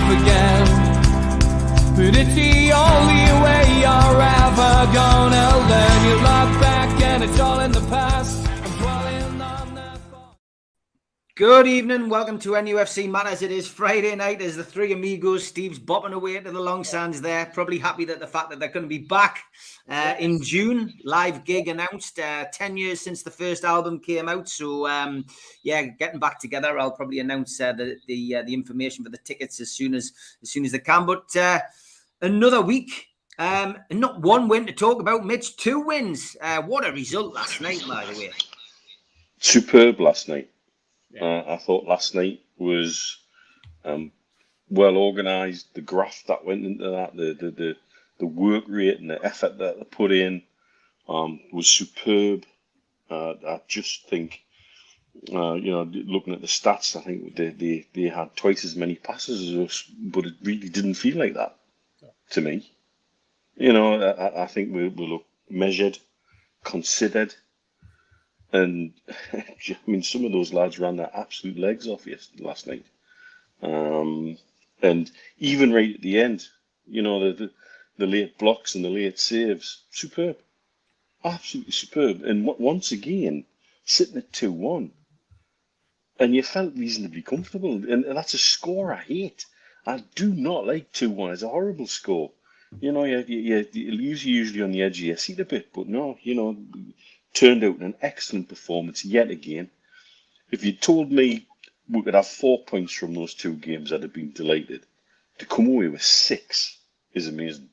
yourself again. But it's the only way you're ever gonna learn. You look back and it's all in the past. I'm dwelling on that thought. Good evening, welcome to NUFC Matters. It is Friday night as the three Amigos. Steve's bopping away to the long sands there, probably happy that the fact that they're going to be back in June. Live gig announced, 10 years since the first album came out. So, getting back together. I'll probably announce the information for the tickets as soon as they can. But another week, not one win to talk about, Mitch. 2 wins. What a result last night, by the way. Superb last night. I thought last night was well organised. The graft that went into that, the work rate and the effort that they put in was superb. I just think, looking at the stats, I think they had twice as many passes as us, but it really didn't feel like that to me. I think we look measured, considered. And I mean, some of those lads ran their absolute legs off last night. And even right at the end, the late blocks and the late saves, superb. Absolutely superb. And once again, sitting at 2-1, and you felt reasonably comfortable. And that's a score I hate. I do not like 2-1. It's a horrible score. You lose usually on the edge of your seat a bit, but no, turned out an excellent performance yet again. If you told me we could have 4 points from those 2 games, I'd have been delighted. To come away with 6 is amazing.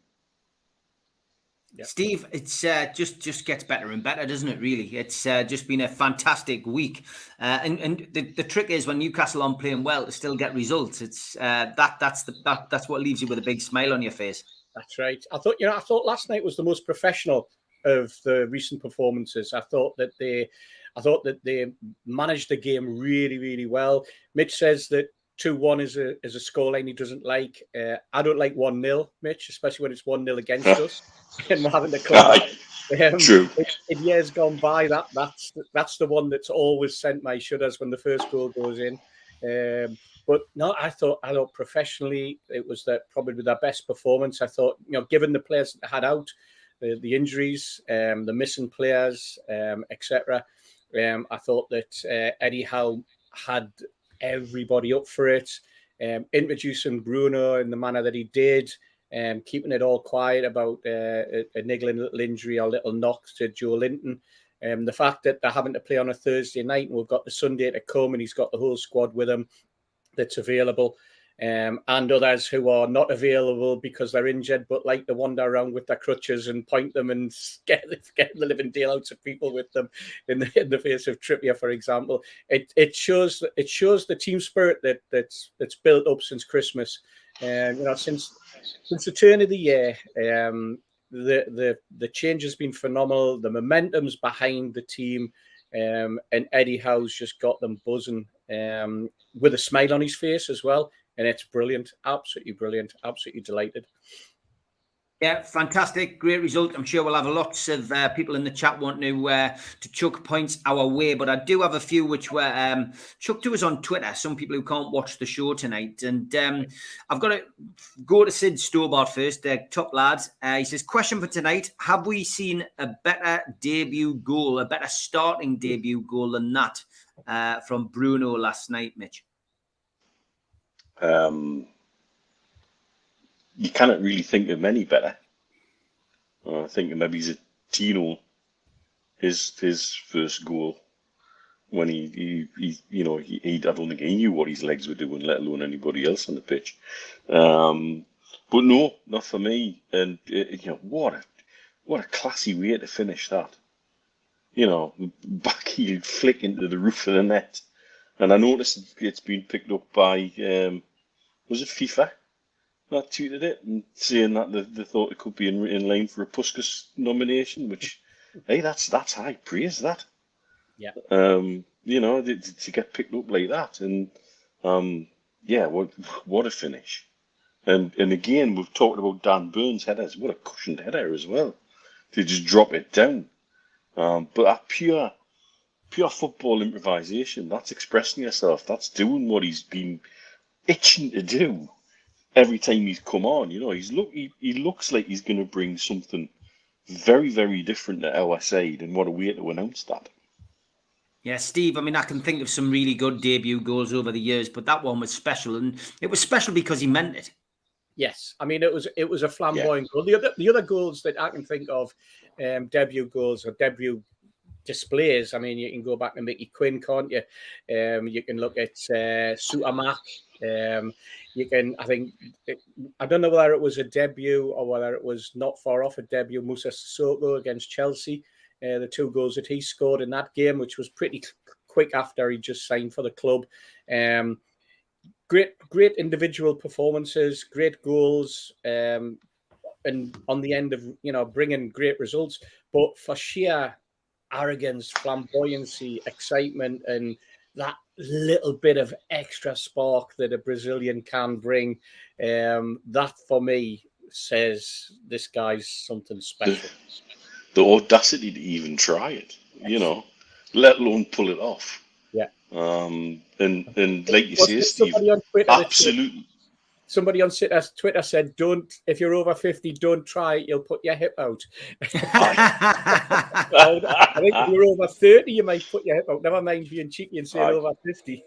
Yep. Steve, it's just gets better and better, doesn't it? Really, it's just been a fantastic week. And the trick is when Newcastle aren't playing well to still get results. It's that's what leaves you with a big smile on your face. That's right. I thought last night was the most professional of the recent performances. I thought that they managed the game really, really well. Mitch says that 2-1 is a scoreline he doesn't like. I don't like 1-0, Mitch, especially when it's 1-0 against us and we're having to clap. True. In years gone by, that's the one that's always sent my shudders when the first goal goes in. But no, I thought professionally it was probably their best performance. I thought, given the players that they had out, the injuries, the missing players, etc. I thought that Eddie Howe had everybody up for it. Introducing Bruno in the manner that he did, keeping it all quiet about a niggling little injury or little knock to Joe Linton. The fact that they're having to play on a Thursday night and we've got the Sunday to come and he's got the whole squad with him that's available. And others who are not available because they're injured, but like to wander around with their crutches and point them and get the living daylights of people with them in the face of Trippier, for example. It shows the team spirit that's built up since Christmas. Since the turn of the year, the change has been phenomenal. The momentum's behind the team, and Eddie Howe's just got them buzzing with a smile on his face as well. And it's brilliant, absolutely delighted. Yeah, fantastic, great result. I'm sure we'll have lots of people in the chat wanting to chuck points our way, but I do have a few which were chucked to us on Twitter. Some people who can't watch the show tonight, and I've got to go to Sid Stobart first, top lad. He says, question for tonight: have we seen a better debut goal, a better starting debut goal than that from Bruno last night, Mitch? You cannot really think of many better. I think maybe Tino, his first goal when he I don't think he knew what his legs were doing, let alone anybody else on the pitch. But no, not for me. And what a classy way to finish that. Backheel flick into the roof of the net. And I noticed it's been picked up by was it FIFA that tweeted it and saying that they thought it could be in line for a Puskas nomination, which hey, that's high praise, that. Yeah. To get picked up like that, and what a finish. And again, we've talked about Dan Burns' headers. What a cushioned header as well, to just drop it down. But that pure football improvisation, that's expressing yourself, that's doing what he's been itching to do every time he's come on, he looks like he's going to bring something very, very different to our side, and what a way to announce that. Yeah, Steve, I mean, I can think of some really good debut goals over the years, but that one was special, and it was special because he meant it. Yes, I mean, it was a flamboyant goal. The other goals that I can think of, debut goals or debut displays. I mean, you can go back to Mickey Quinn, can't you? You can look at Sutamac. I don't know whether it was a debut or whether it was not far off a debut. Musa Sissoko against Chelsea, the 2 goals that he scored in that game, which was pretty quick after he just signed for the club. Great individual performances, great goals, and on the end of bringing great results. But for sheer arrogance, flamboyancy, excitement, and that little bit of extra spark that a Brazilian can bring, that for me says this guy's something special. The audacity to even try it, let alone pull it off. Yeah. And like you say, Steve, absolutely. Somebody on Twitter said, if you're over 50, don't try it, you'll put your hip out. I think if you're over 30, you might put your hip out. Never mind being cheeky and saying over 50.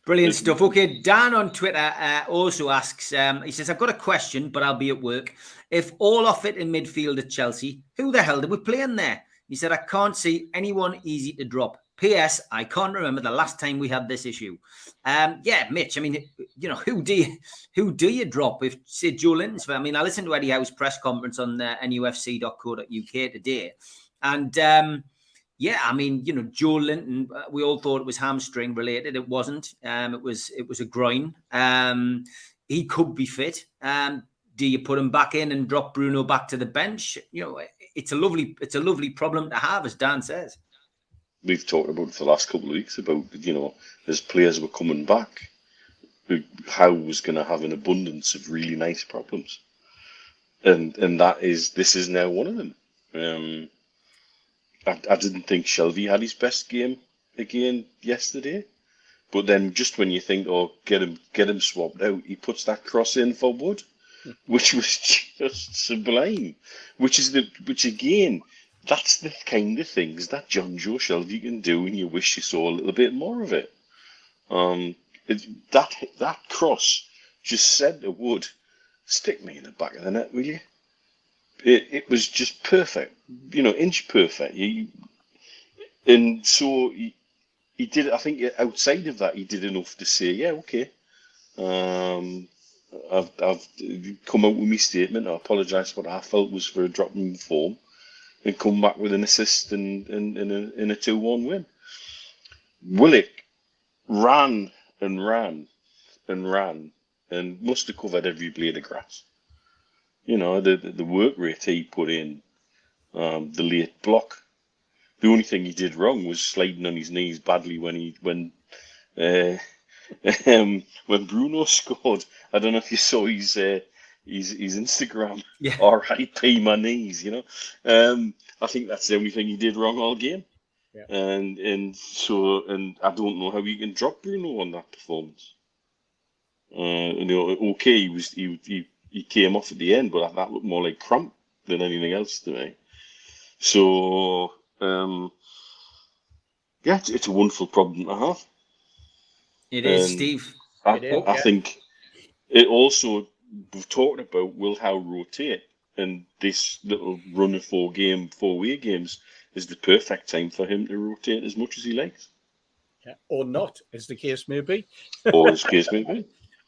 Brilliant stuff. Okay, Dan on Twitter also asks, he says, I've got a question, but I'll be at work. If all are fit in midfield at Chelsea, who the hell did we play in there? He said, I can't see anyone easy to drop. P.S. I can't remember the last time we had this issue. Yeah, Mitch, I mean, who do you drop if, say, Joe Linton's? I mean, I listened to Eddie Howe's press conference on NUFC.co.uk today. And, yeah, I mean, Joe Linton, we all thought it was hamstring related. It wasn't. It was a groin. He could be fit. Do you put him back in and drop Bruno back to the bench? It's a lovely problem to have, as Dan says. We've talked about it for the last couple of weeks about, as players were coming back, Howe was going to have an abundance of really nice problems. And this is now one of them. I didn't think Shelvey had his best game again yesterday. But then just when you think, get him swapped out, he puts that cross in for Wood, which was just sublime. Which again, that's the kind of things that John Joe Shelvey can do, and you wish you saw a little bit more of it. That cross just said to Wood, stick me in the back of the net, will you? It was just perfect, inch perfect. And so he did. I think outside of that, he did enough to say, yeah, okay. I've come out with my statement. I apologise for what I felt was for a drop in form, and come back with an assist in a 2-1 win. Willock ran and ran and ran and must have covered every blade of grass. The work rate he put in, the late block. The only thing he did wrong was sliding on his knees badly when Bruno scored. I don't know if you saw his Instagram. Yeah. R.I.P. my knees. I think that's the only thing he did wrong all game. Yeah. And I don't know how you can drop Bruno on that performance. Okay, he came off at the end, but that looked more like cramp than anything else to me. So yeah, it's a wonderful problem to have. It is, Steve. I think it also, we've talked about will Howe rotate, and this little run of 4 away games is the perfect time for him to rotate as much as he likes. Yeah, or not, as the case may be. I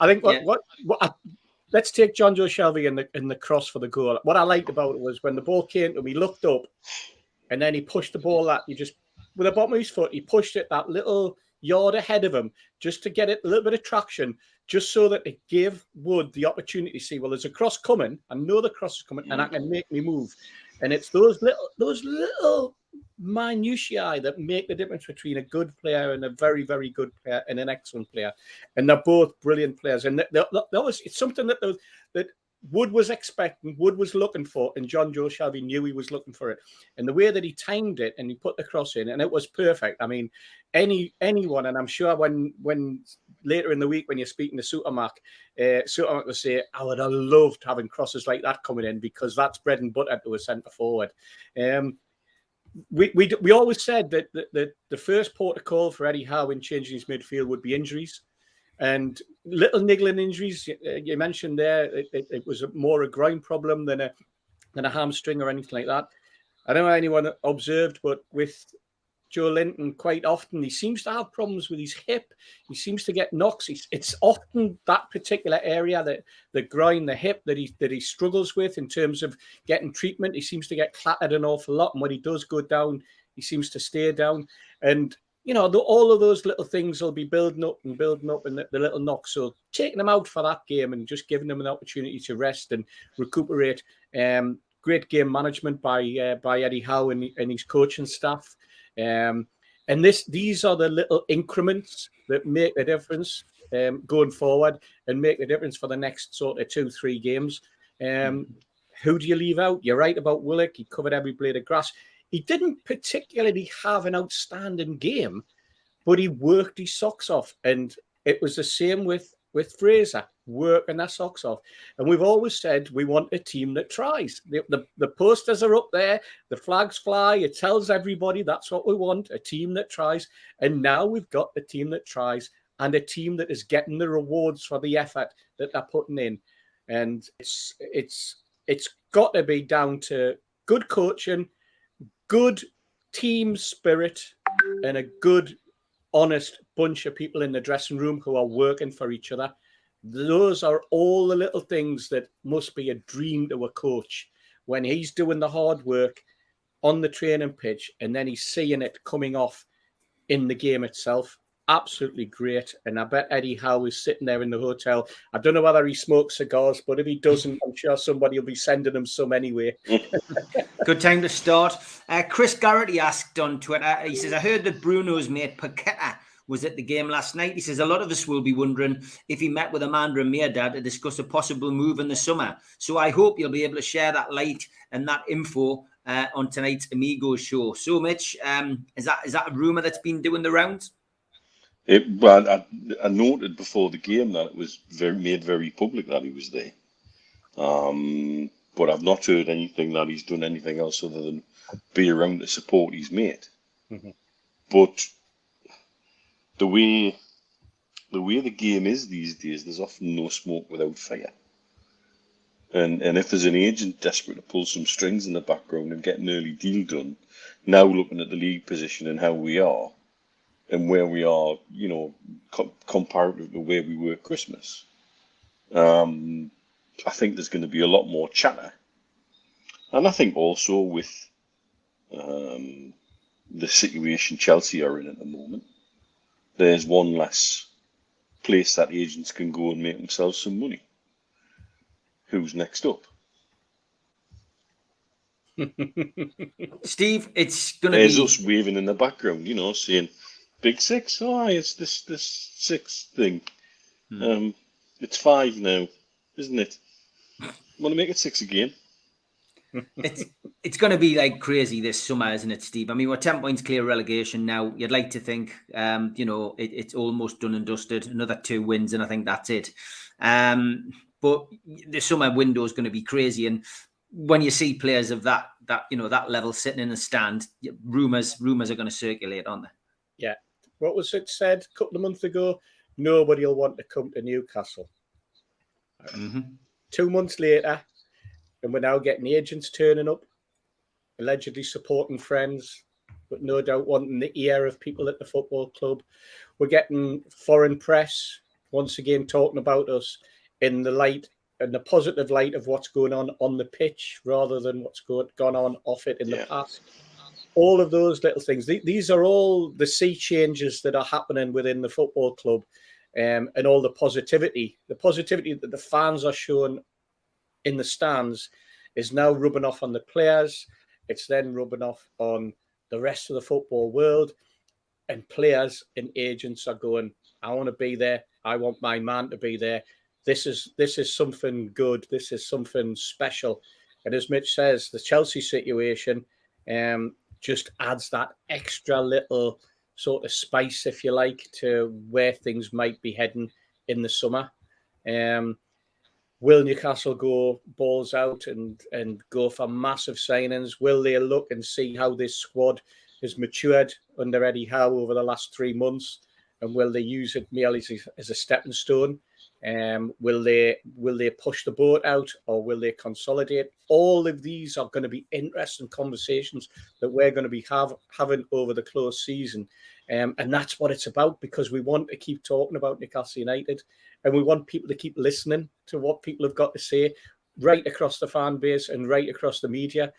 think let's take John Joe Shelvey in the cross for the goal. What I liked about it was when the ball came to him, he looked up, and then he pushed the ball with the bottom of his foot. He pushed it that little yard ahead of him just to get it a little bit of traction, just so that it gave Wood the opportunity to see, well, there's a cross coming. I know the cross is coming, and I can make me move. And it's those little minutiae that make the difference between a good player and a very, very good player and an excellent player. And they're both brilliant players. And it's something that Wood was expecting, Wood was looking for, and John Joe Shelby knew he was looking for it. And the way that he timed it and he put the cross in, and it was perfect. I mean, anyone, and I'm sure when later in the week when you're speaking to Supermac will say, I would have loved having crosses like that coming in, because that's bread and butter to a centre forward. We always said that the first port of call for Eddie Howe in changing his midfield would be injuries. And little niggling injuries, you mentioned there, it was more a groin problem than a hamstring or anything like that. I don't know anyone observed, but with Joe Linton, quite often he seems to have problems with his hip. He seems to get knocks. It's often that particular area, the groin, the hip, that he struggles with in terms of getting treatment. He seems to get clattered an awful lot, and when he does go down, he seems to stay down. And all of those little things will be building up and the little knocks. So taking them out for that game and just giving them an opportunity to rest and recuperate. Great game management by Eddie Howe and his coaching staff. And these are the little increments that make the difference going forward and make the difference for the next sort of 2-3 games. Who do you leave out? You're right about Willock. He covered every blade of grass. He didn't particularly have an outstanding game, but he worked his socks off. And it was the same with Fraser, working their socks off. And we've always said we want a team that tries. The posters are up there, the flags fly, it tells everybody that's what we want, a team that tries. And now we've got a team that tries and a team that is getting the rewards for the effort that they're putting in. And it's got to be down to good coaching, good team spirit, and a good, honest bunch of people in the dressing room who are working for each other. Those are all the little things that must be a dream to a coach when he's doing the hard work on the training pitch and then he's seeing it coming off in the game itself. Absolutely great. And I bet Eddie Howe is sitting there in the hotel. I don't know whether he smokes cigars, but if he doesn't, I'm sure somebody will be sending him some anyway. Good time to start. Chris Garrity asked on Twitter, he says, I heard that Bruno's mate Paqueta was at the game last night. He says, a lot of us will be wondering if he met with Amanda and Meerdad to discuss a possible move in the summer. So I hope you'll be able to share that light and that info on tonight's Amigos show. So, Mitch, is that a rumour that's been doing the rounds? I noted before the game that it was made very public that he was there. But I've not heard anything that he's done anything else other than be around to support his mate. Mm-hmm. But the way the game is these days, there's often no smoke without fire. And if there's an agent desperate to pull some strings in the background and get an early deal done, now looking at the league position and how we are, and where we are, comparative to where we were at Christmas, I think there's going to be a lot more chatter. And I think also with the situation Chelsea are in at the moment, there's one less place that agents can go and make themselves some money. Who's next up? Steve, it's going to There's be... us waving in the background, saying, Big Six, it's this six thing. It's 5 now, isn't it? Want to make it 6 again? It's going to be like crazy this summer, isn't it, Steve? I mean, we're 10 points clear relegation now. You'd like to think, it's almost done and dusted. Another 2 wins, and I think that's it. But the summer window is going to be crazy, and when you see players of that level sitting in the stand, rumours are going to circulate, aren't they? Yeah. What was it said a couple of months ago? Nobody will want to come to Newcastle. Mm-hmm. 2 months later, and we're now getting agents turning up, allegedly supporting friends, but no doubt wanting the ear of people at the football club. We're getting foreign press once again talking about us in the light and the positive light of what's going on the pitch rather than what's gone on off it in the past. All of those little things. These are all the sea changes that are happening within the football club, and all the positivity that the fans are showing in the stands is now rubbing off on the players. It's then rubbing off on the rest of the football world, and players and agents are going, I want to be there. I want my man to be there. this is something good. This is something special. And as Mitch says, the Chelsea situation just adds that extra little sort of spice, if you like, to where things might be heading in the summer. Will Newcastle go balls out and go for massive signings? Will they look and see how this squad has matured under Eddie Howe over the last 3 months? And will they use it merely as a stepping stone? Will they push the boat out, or will they consolidate? All of these are going to be interesting conversations that we're going to be having over the close season. And that's what it's about, because we want to keep talking about Newcastle United, and we want people to keep listening to what people have got to say right across the fan base and right across the media.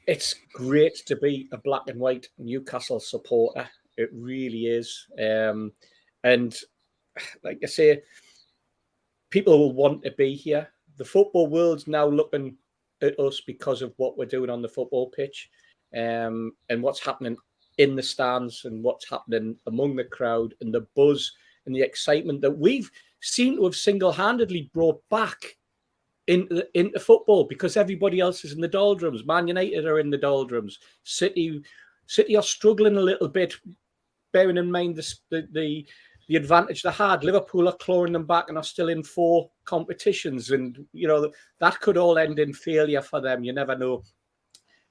It's great to be a black and white Newcastle supporter. It really is. And like I say, people will want to be here. The football world's now looking at us because of what we're doing on the football pitch, and what's happening in the stands, and what's happening among the crowd, and the buzz and the excitement that we've seemed to have single-handedly brought back into football, because everybody else is in the doldrums. Man United are in the doldrums. City are struggling a little bit, bearing in mind the advantage they had. Liverpool are clawing them back and are still in 4 competitions, and that could all end in failure for them. You never know.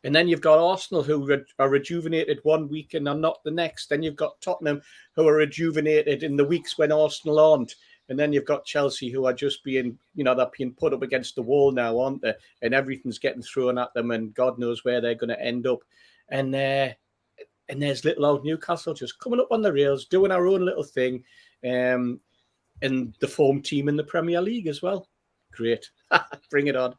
And then you've got Arsenal, who are rejuvenated one week and are not the next. Then you've got Tottenham, who are rejuvenated in the weeks when Arsenal aren't. And then you've got Chelsea, who are just being, they're being put up against the wall now, aren't they? And everything's getting thrown at them, and God knows where they're going to end up. And there's little old Newcastle just coming up on the rails, doing our own little thing, and the form team in the Premier League as well. Great. Bring it on.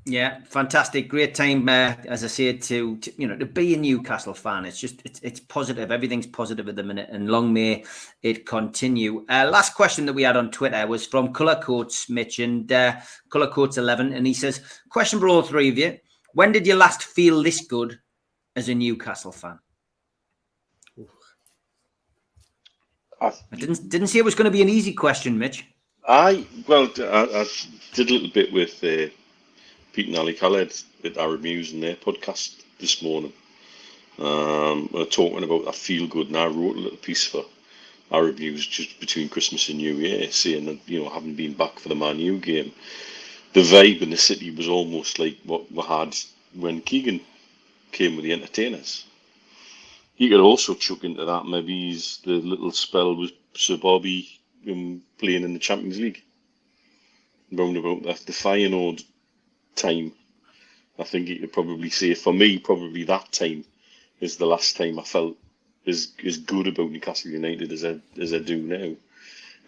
Yeah, fantastic. Great time, as I said, to be a Newcastle fan. It's just, it's positive. Everything's positive at the minute, and long may it continue. Last question that we had on Twitter was from Colour Coats, Mitch, and Colour Coats 11. And he says, question for all three of you. When did you last feel this good as a Newcastle fan? I didn't say it was going to be an easy question, Mitch. I did a little bit with Pete and Ali Khaled with Arab News and their podcast this morning. We're talking about that feel good, and I wrote a little piece for Arab News just between Christmas and New Year, saying that, having been back for the Man U game, the vibe in the city was almost like what we had when Keegan came with the entertainers. You could also chuck into that maybe the little spell was Sir Bobby playing in the Champions League. Round about the Feyenoord time, I think you could probably say, for me, probably that time is the last time I felt as good about Newcastle United as I do now.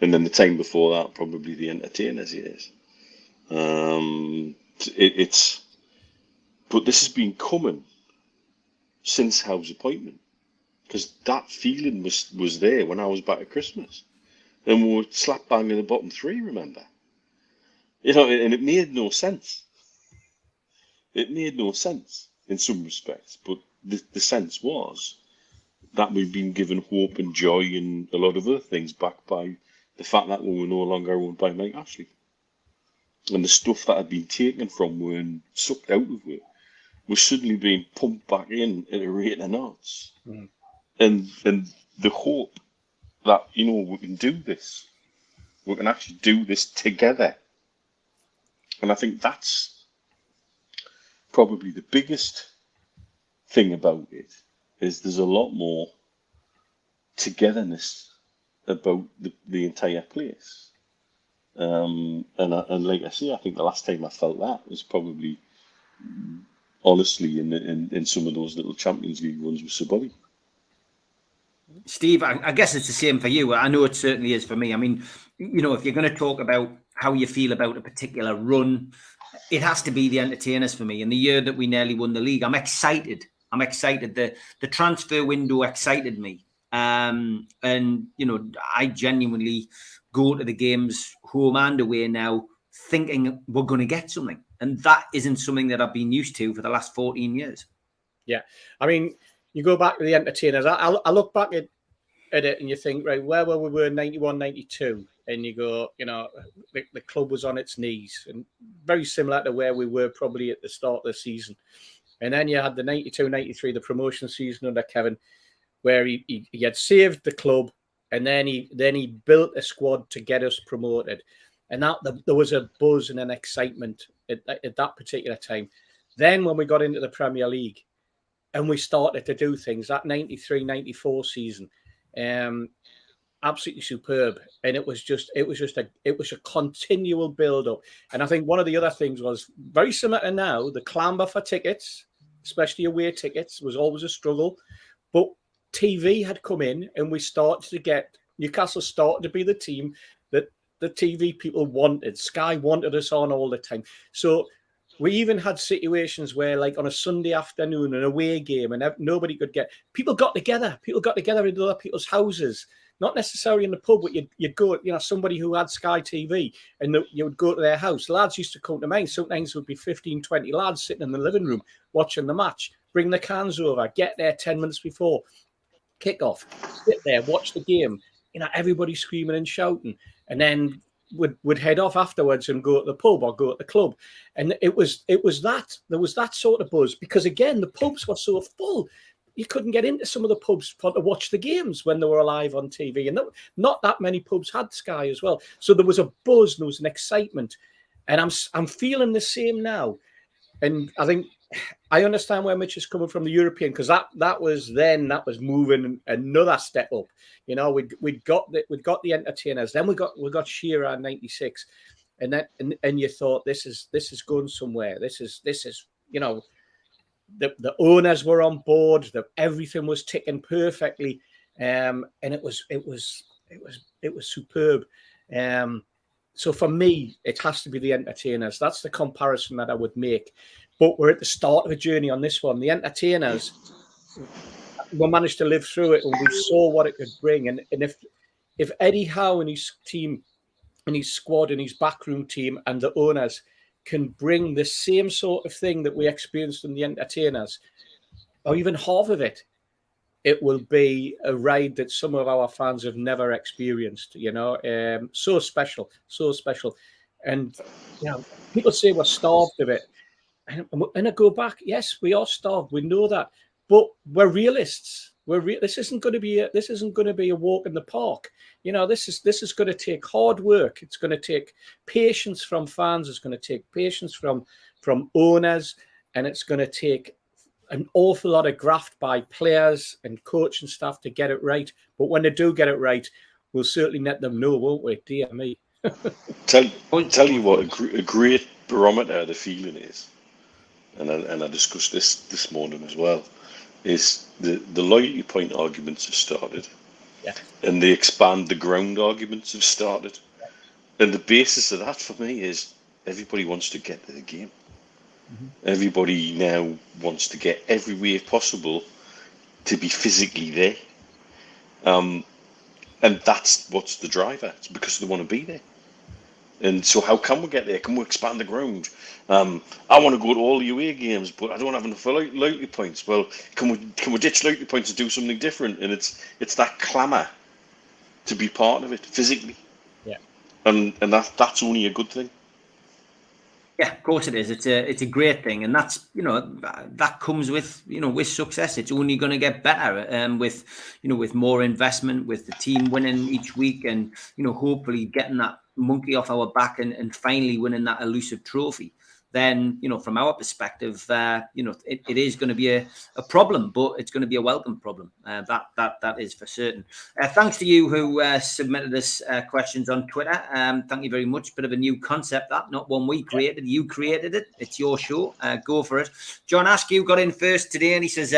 And then the time before that, probably the entertainers years. But this has been coming since Howe's appointment, because that feeling was there when I was back at Christmas, and we were slap bang in the bottom 3. Remember, and it made no sense. It made no sense in some respects, but the sense was that we've been given hope and joy and a lot of other things back by the fact that we were no longer owned by Mike Ashley, and the stuff that had been taken from we and sucked out of it was suddenly being pumped back in at a rate of knots. Mm. And the hope that, we can do this. We can actually do this together. And I think that's probably the biggest thing about it, is there's a lot more togetherness about the entire place. And like I say, I think the last time I felt that was probably, honestly, in some of those little Champions League runs with Sir Bobby. Steve, I guess it's the same for you. I know it certainly is for me. I mean, if you're going to talk about how you feel about a particular run, it has to be the entertainers for me. And the year that we nearly won the league, I'm excited. The transfer window excited me. And, I genuinely go to the games home and away now thinking we're going to get something. And that isn't something that I've been used to for the last 14 years. Yeah. I mean, you go back to the entertainers. I look back at at it and you think, right, where were we 91, 92? And you go, you know, the club was on its knees, and very similar to where we were probably at the start of the season. And then you had the 92, 93, the promotion season under Kevin, where he had saved the club, and then he built a squad to get us promoted. And that there was a buzz and an excitement at that particular time. Then when we got into the Premier League and we started to do things, that 93, 94 season, absolutely superb. And it was a continual build-up. And I think one of the other things was very similar to now, the clamber for tickets, especially away tickets, was always a struggle. But TV had come in, and we started to get Newcastle started to be the team that the TV people wanted. Sky wanted us on all the time. So we even had situations where, like on a Sunday afternoon, an away game, and nobody could get. People got together. People got together in other people's houses, not necessarily in the pub, but you'd go. You know, somebody who had Sky TV, and you would go to their house. Lads used to come to mine. Sometimes it would be 15, 20 lads sitting in the living room watching the match. Bring the cans over. Get there 10 minutes before kickoff. Sit there, watch the game. You know, everybody screaming and shouting, and then would head off afterwards and go to the pub or go to the club. And it was that there was that sort of buzz, because again the pubs were so full, you couldn't get into some of the pubs to watch the games when they were live on TV, and not that many pubs had Sky as well. So there was a buzz, and there was an excitement, and I'm feeling the same now. And I think I understand where Mitch is coming from, the European, because that was moving another step up. You know, we'd got the entertainers, then we got Shearer in '96, and then and you thought this is going somewhere. This is you know, the owners were on board, everything was ticking perfectly, and it was superb. So for me, it has to be the entertainers. That's the comparison that I would make. But we're at the start of a journey on this one. The entertainers, we managed to live through it, and we saw what it could bring. And if Eddie Howe and his team and his squad and his backroom team and the owners can bring the same sort of thing that we experienced in the entertainers, or even half of it, it will be a ride that some of our fans have never experienced, you know. So special. And, you know, people say we're starved of it. And I go back, yes, we are starved. We know that. But we're realists. This isn't going to be a walk in the park. You know, this is going to take hard work. It's going to take patience from fans. It's going to take patience from owners. And it's going to take an awful lot of graft by players and coach and staff to get it right. But when they do get it right, we'll certainly let them know, won't we? Dear me. Tell you what a great barometer of the feeling is, and I discussed this morning as well, is the loyalty point arguments have started, yeah, and the expand the ground arguments have started, and the basis of that for me is everybody wants to get to the game. Mm-hmm. Everybody now wants to get every way possible to be physically there, and that's what's the driver. It's because they want to be there. And so how can we get there? Can we expand the ground? I want to go to all the away games, but I don't have enough loyalty points. Well, can we ditch loyalty points and do something different? And it's that clamour to be part of it physically. Yeah. And that's only a good thing. Yeah, of course it is. It's a great thing, and that's, you know, that comes with, you know, with success. It's only going to get better, with, you know, with more investment, with the team winning each week, and, you know, hopefully getting that monkey off our back and finally winning that elusive trophy. Then, you know, from our perspective, you know, it is going to be a problem, but it's going to be a welcome problem. That is for certain. Thanks to you who submitted us questions on Twitter. Thank you very much. Bit of a new concept, that, not one we created. You created it. It's your show. Go for it. John Askew got in first today, and he says,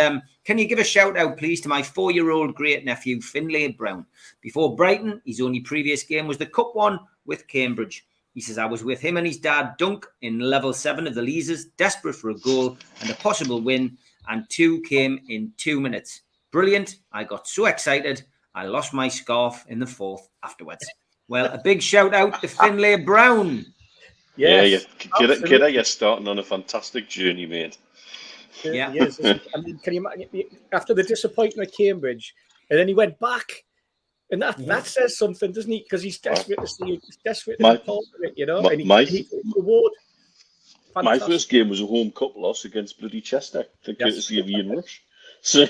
can you give a shout out, please, to my 4-year-old great nephew, Finlay Brown? Before Brighton, his only previous game was the Cup one with Cambridge. He says, I was with him and his dad, Dunk, in level 7 of the Leazes, desperate for a goal and a possible win, and 2 came in 2 minutes. Brilliant. I got so excited, I lost my scarf in the 4th afterwards. Well, a big shout out to Finlay Brown. Yes, yeah, kiddo, you're starting on a fantastic journey, mate. Yeah. Yes. I mean, can you imagine, after the disappointment at Cambridge, and then he went back And that says something, doesn't he? Because he's desperate to see it. He's desperate to My- be part of it, you know. my- And he my- gets reward. My Fantastic. first game was a home cup loss against bloody Chester, to Yes. courtesy of Ian Rush. So,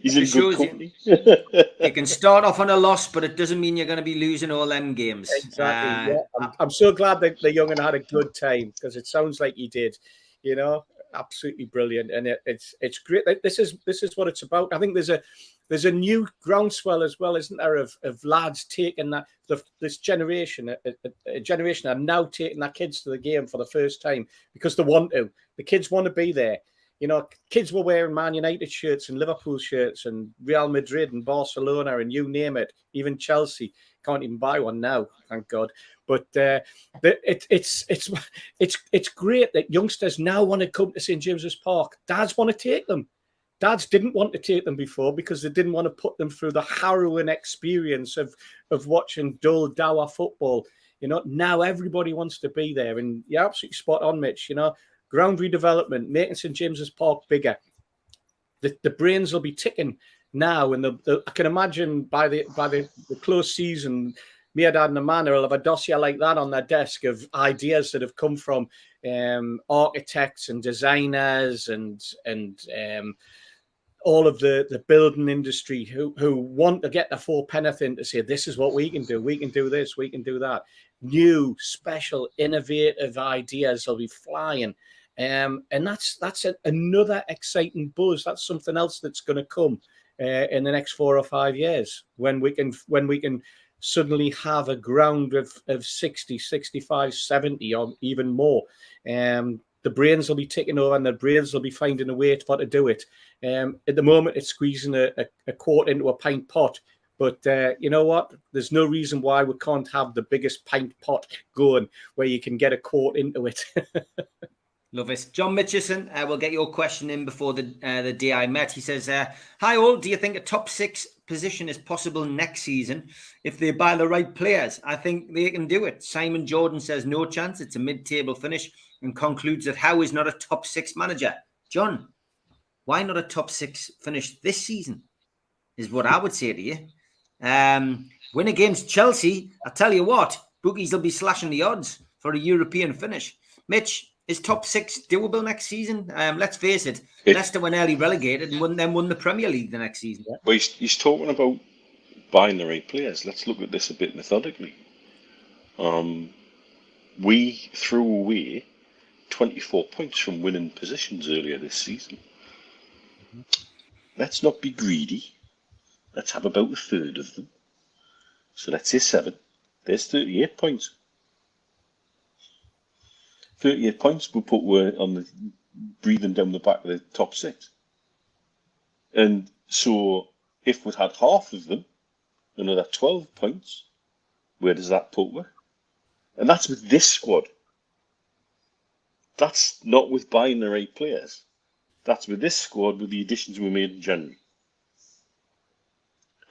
he's in It good shows company. You can start off on a loss, but it doesn't mean you're going to be losing all them games. Exactly. I'm so glad that the young'un had a good time, because it sounds like he did. You know, absolutely brilliant, and it's great. This is what it's about. I think there's a new groundswell as well, isn't there, of lads taking that this generation, a generation are now taking their kids to the game for the first time because they want to. The kids want to be there. You know, kids were wearing Man United shirts and Liverpool shirts and Real Madrid and Barcelona and you name it, even Chelsea. Can't even buy one now, thank God. But it's great that youngsters now want to come to St James's Park. Dads want to take them. Dads didn't want to take them before because they didn't want to put them through the harrowing experience of watching dull, dour football. You know, now everybody wants to be there, and you're absolutely spot on, Mitch. You know, ground redevelopment, making St James's Park bigger. The brains will be ticking now, and I can imagine by the close season, me, Dad, and Amanda will have a dossier like that on their desk of ideas that have come from architects and designers and all of the building industry who want to get the four penneth in to say, this is what we can do. We can do this. We can do that. New, special, innovative ideas will be flying. And that's another exciting buzz. That's something else that's going to come in the next 4 or 5 years when we can suddenly have a ground of 60, 65, 70 or even more. The brains will be taking over and the brains will be finding a way to do it. At the moment, it's squeezing a quart into a pint pot. But you know what? There's no reason why we can't have the biggest pint pot going where you can get a quart into it. Love it. John Mitchison, we'll get your question in before the day I met. He says, hi all, do you think a top 6 position is possible next season if they buy the right players? I think they can do it. Simon Jordan says no chance. It's a mid-table finish and concludes that Howe is not a top 6 manager. John, why not a top 6 finish this season is what I would say to you. Win against Chelsea, I tell you what, bookies will be slashing the odds for a European finish. Mitch, is top 6 doable next season? Let's face it, Leicester were nearly relegated and won the Premier League the next season. Well, he's talking about buying the right players. Let's look at this a bit methodically. We threw away 24 points from winning positions earlier this season. Let's not be greedy. Let's have about a third of them. So let's say 7. There's 38 points. 38 points will put on the breathing down the back of the top 6. And so if we'd had half of them, another 12 points, where does that put us? And that's with this squad. That's not with buying the right players. That's with this squad with the additions we made in January.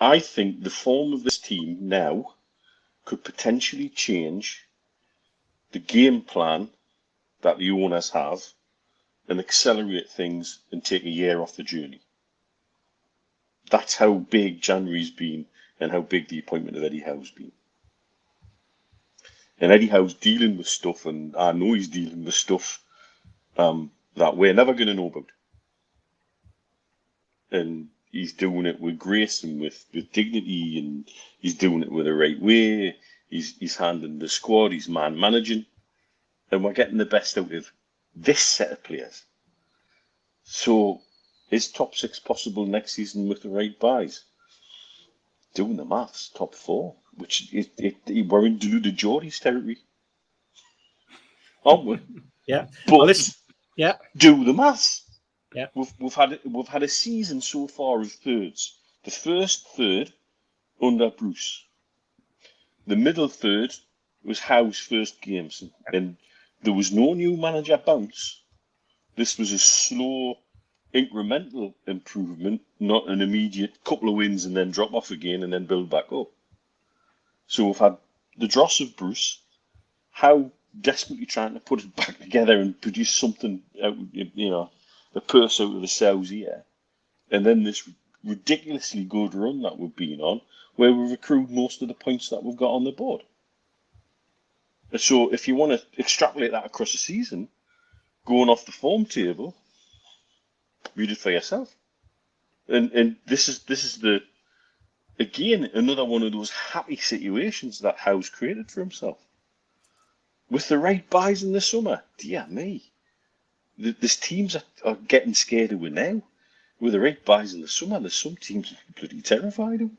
I think the form of this team now could potentially change the game plan that the owners have and accelerate things and take a year off the journey. That's how big January's been and how big the appointment of Eddie Howe's been. And Eddie Howe's dealing with stuff, and I know he's dealing with stuff that we're never going to know about. And he's doing it with grace and with dignity, and he's doing it with the right way. He's handling the squad, he's man managing. And we're getting the best out of this set of players. So, is top 6 possible next season with the right buys? Doing the maths, top 4, which we're in deluded Geordie's territory, aren't we? Yeah. But yeah, do the maths. Yeah, we've had a season so far of thirds. The first third under Bruce. The middle third was Howe's first games, and there was no new manager bounce. This was a slow, incremental improvement, not an immediate couple of wins and then drop off again and then build back up. So we've had the dross of Bruce, Howe desperately trying to put it back together and produce something out, the purse out of the sow's ear, and then this ridiculously good run that we've been on, where we've accrued most of the points that we've got on the board. So if you want to extrapolate that across the season, going off the form table, read it for yourself. And this is again another one of those happy situations that Howe's created for himself. With the right buys in the summer, dear me, there's teams are getting scared of it now. With the right buys in the summer, there's some teams bloody terrified of.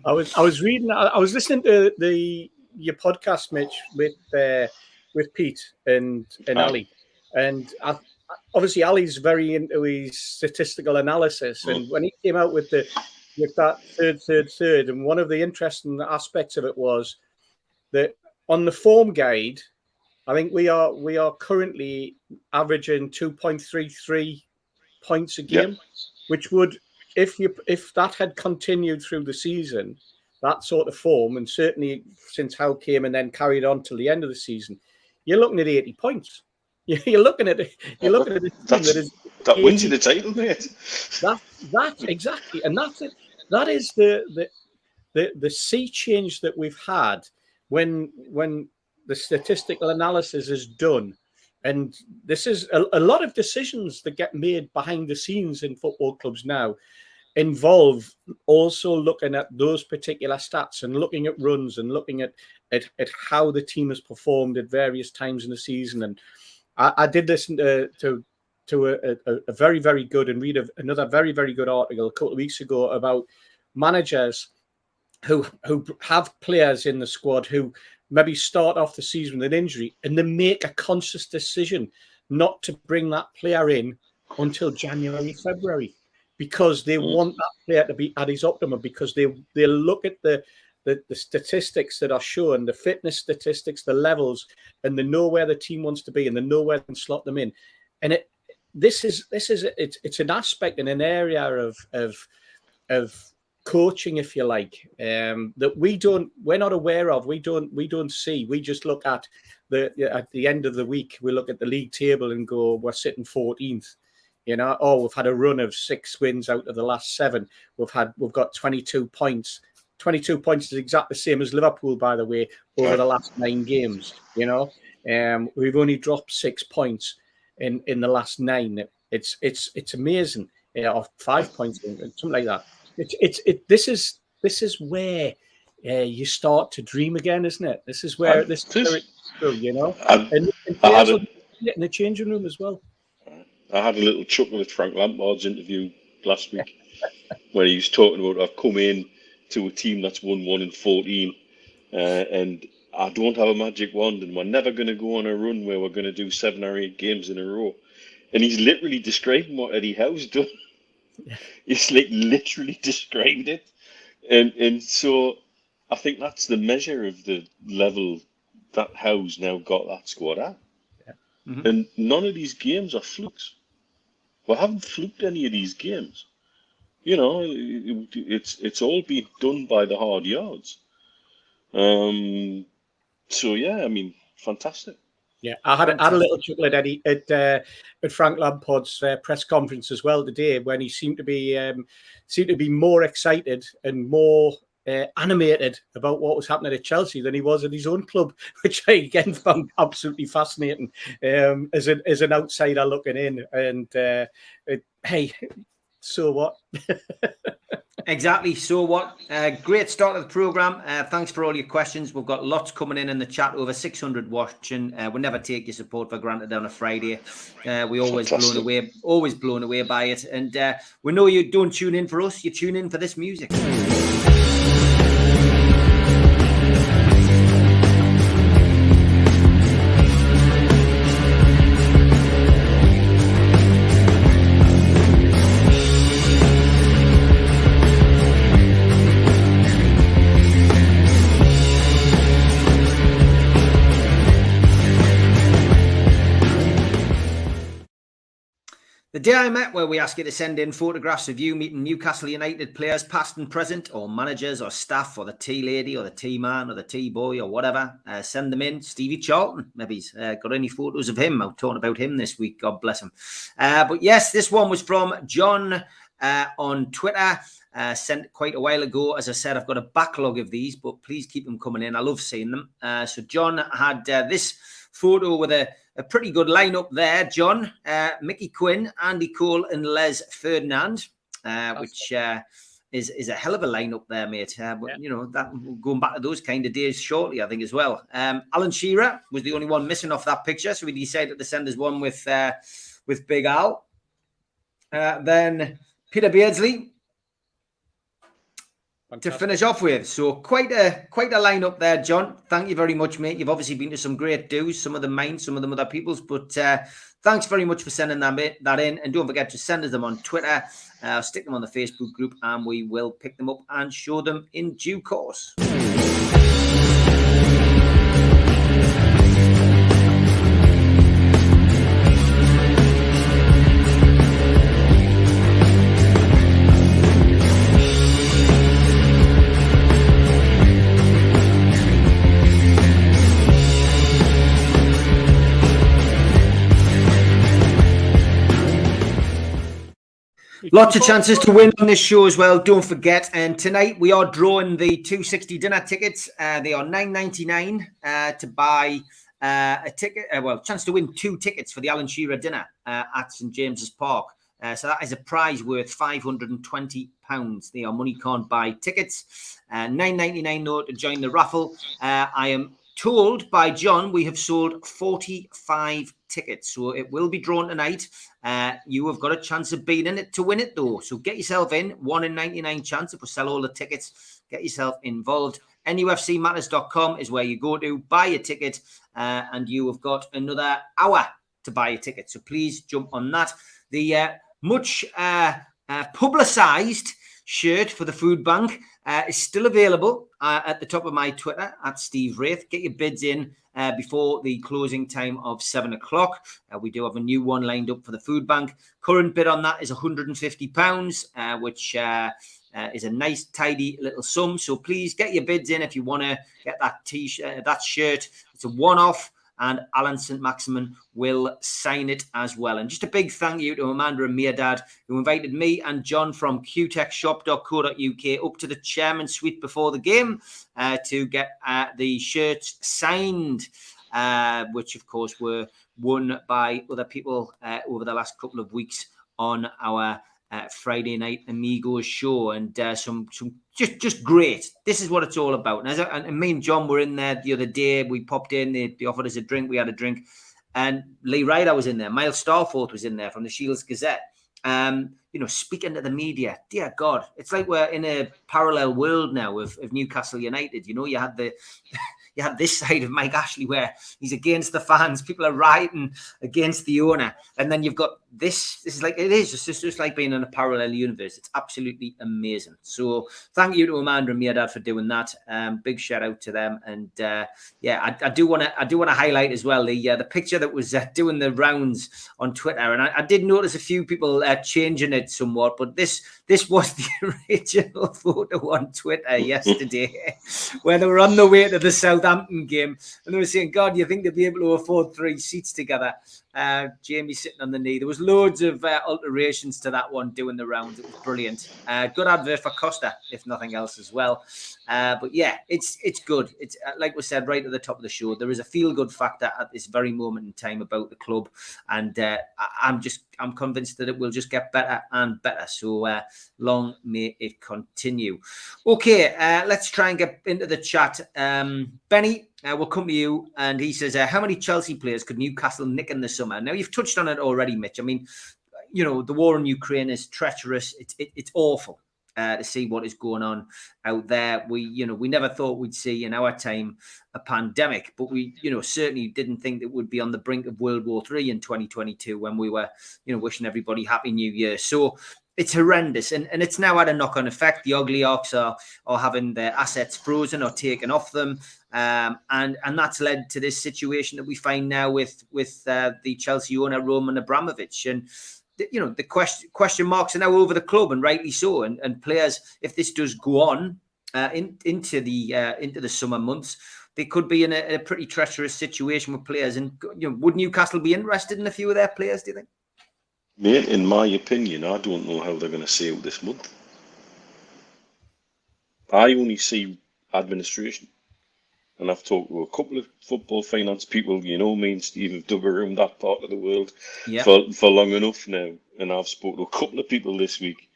I was listening to your podcast, Mitch, with Pete and Ali, and obviously Ali's very into his statistical analysis, and when he came out with that third, and one of the interesting aspects of it was that on the form guide, I think we are currently averaging 2.33 points a game, which would, if that had continued through the season, that sort of form, and certainly since Howe came and then carried on till the end of the season, you're looking at 80 points. You're looking at a team that wins you the title, mate. That exactly, and that's it. That is the sea change that we've had when the statistical analysis is done. And this is a lot of decisions that get made behind the scenes in football clubs now involve also looking at those particular stats and looking at runs and looking at how the team has performed at various times in the season. And I did listen to a very, very good and read another very, very good article a couple of weeks ago about managers who have players in the squad who maybe start off the season with an injury, and they make a conscious decision not to bring that player in until January, February, because they want that player to be at his optimum, because they look at the statistics that are shown, the fitness statistics, the levels, and they know where the team wants to be, and they know where they can slot them in. And it's an aspect in an area of coaching, if you like, that we're not aware of. We don't see. We just look at at the end of the week, we look at the league table and go, we're sitting 14th. We've had a run of 6 wins out of the last 7. We've got 22 points. 22 points is exactly the same as Liverpool, by the way, over the last 9 games. We've only dropped 6 points in the last 9. It's amazing. Or 5 points, something like that. This is where you start to dream again, isn't it? This is where it's true, and in the changing room as well. I had a little chuckle at Frank Lampard's interview last week where he was talking about, I've come in to a team that's won 1 in 14, and I don't have a magic wand, and we're never going to go on a run where we're going to do 7 or 8 games in a row. And he's literally describing what Eddie Howe's done. He's literally described it, and so I think that's the measure of the level that Howe's now got that squad at. And none of these games are flukes. We haven't fluked any of these games. It's all been done by the hard yards. So yeah, I mean, fantastic. Yeah, I had a little chuckle at Eddie at Frank Lampard's press conference as well today, when he seemed to be more excited and more animated about what was happening at Chelsea than he was at his own club, which I again found absolutely fascinating as an outsider looking in. And hey, so what? Exactly. So what? Great start of the programme. Thanks for all your questions. We've got lots coming in the chat, over 600 watching. We never take your support for granted on a Friday. We always blown away by it. And we know you don't tune in for us, you tune in for this music. The day I met, where we ask you to send in photographs of you meeting Newcastle United players, past and present, or managers or staff, or the tea lady or the tea man or the tea boy or whatever. Send them in. Stevie Charlton, maybe he's got any photos of him. I'm talking about him this week. God bless him. But yes, this one was from John on Twitter. Sent quite a while ago. As I said, I've got a backlog of these, but please keep them coming in. I love seeing them. So John had this photo with a pretty good lineup there. John, Mickey Quinn, Andy Cole, and Les Ferdinand, which is a hell of a lineup there, mate. But you know, that going back to those kind of days shortly, I think as well. Alan Shearer was the only one missing off that picture, so we decided to send us one with Big Al. Then Peter Beardsley to finish off with. So quite a lineup there, John. Thank you very much, mate. You've obviously been to some great dues, some of them mine, some of them other people's, but thanks very much for sending that in. And don't forget to send us them on Twitter. Stick them on the Facebook group, and we will pick them up and show them in due course. Lots of chances to win on this show as well. Don't forget. And tonight we are drawing the 260 dinner tickets. They are $9.99 to buy a ticket. Chance to win 2 tickets for the Alan Shearer dinner at St James's Park. So that is a prize worth £520. They are money can't buy tickets. $9.99 though to join the raffle. I am told by John we have sold 45 tickets, so it will be drawn tonight. You have got a chance of being in it to win it though, so get yourself in. 1 in 99 chance if we sell all the tickets. Get yourself involved. NUFCmatters.com is where you go to buy a ticket, and you have got another hour to buy a ticket, so please jump on that. The much publicized shirt for the food bank is still available at the top of my Twitter at Steve Wraith. Get your bids in before the closing time of 7 o'clock. We do have a new one lined up for the food bank. Current bid on that is £150, which is a nice tidy little sum. So please get your bids in if you want to get that t-shirt, that shirt. It's a one-off, and Alan St. Maximin will sign it as well. And just a big thank you to Amanda and Mirdad, who invited me and John from qtechshop.co.uk up to the chairman's suite before the game to get the shirts signed, which of course were won by other people over the last couple of weeks on our Friday night Amigos show, and some just great. This is what it's all about. And me and John were in there the other day. We popped in. They offered us a drink. We had a drink, and Lee Ryder was in there. Miles Starforth was in there from the Shields Gazette. Speaking to the media. Dear God, it's like we're in a parallel world now of Newcastle United. You know, you had this side of Mike Ashley where he's against the fans. People are rioting against the owner. And then you've got this. This is like, it is just like being in a parallel universe. It's absolutely amazing. So thank you to Amanda and Mirdad for doing that. Big shout out to them. And I do want to highlight as well the picture that was doing the rounds on Twitter. And I did notice a few people changing it somewhat, but this was the original photo on Twitter yesterday where they were on the way to the Southampton game, and they were saying, God, you think they'll be able to afford 3 seats together? Jamie sitting on the knee. There was loads of alterations to that one doing the rounds. It was brilliant. Good advert for Costa, if nothing else as well. But yeah, it's good. It's like we said right at the top of the show, there is a feel-good factor at this very moment in time about the club, and I'm convinced that it will just get better and better. So long may it continue. Okay, let's try and get into the chat. Benny, we'll come to you, and he says, how many Chelsea players could Newcastle nick in the summer? Now, you've touched on it already, Mitch. I mean, the war in Ukraine is treacherous. It's awful to see what is going on out there. We never thought we'd see in our time a pandemic, but we, certainly didn't think it would be on the brink of World War III in 2022 when we were, wishing everybody Happy New Year. So it's horrendous, and it's now had a knock-on effect. The oligarchs are having their assets frozen or taken off them, and that's led to this situation that we find now with the Chelsea owner Roman Abramovich. And the question marks are now over the club, and rightly so. And players, if this does go on into the summer months, they could be in a pretty treacherous situation with players. And would Newcastle be interested in a few of their players, do you think? Mate, in my opinion, I don't know how they're going to see out this month. I only see administration. And I've talked to a couple of football finance people, you know, me and Steve have dug around that part of the world for long enough now. And I've spoken to a couple of people this week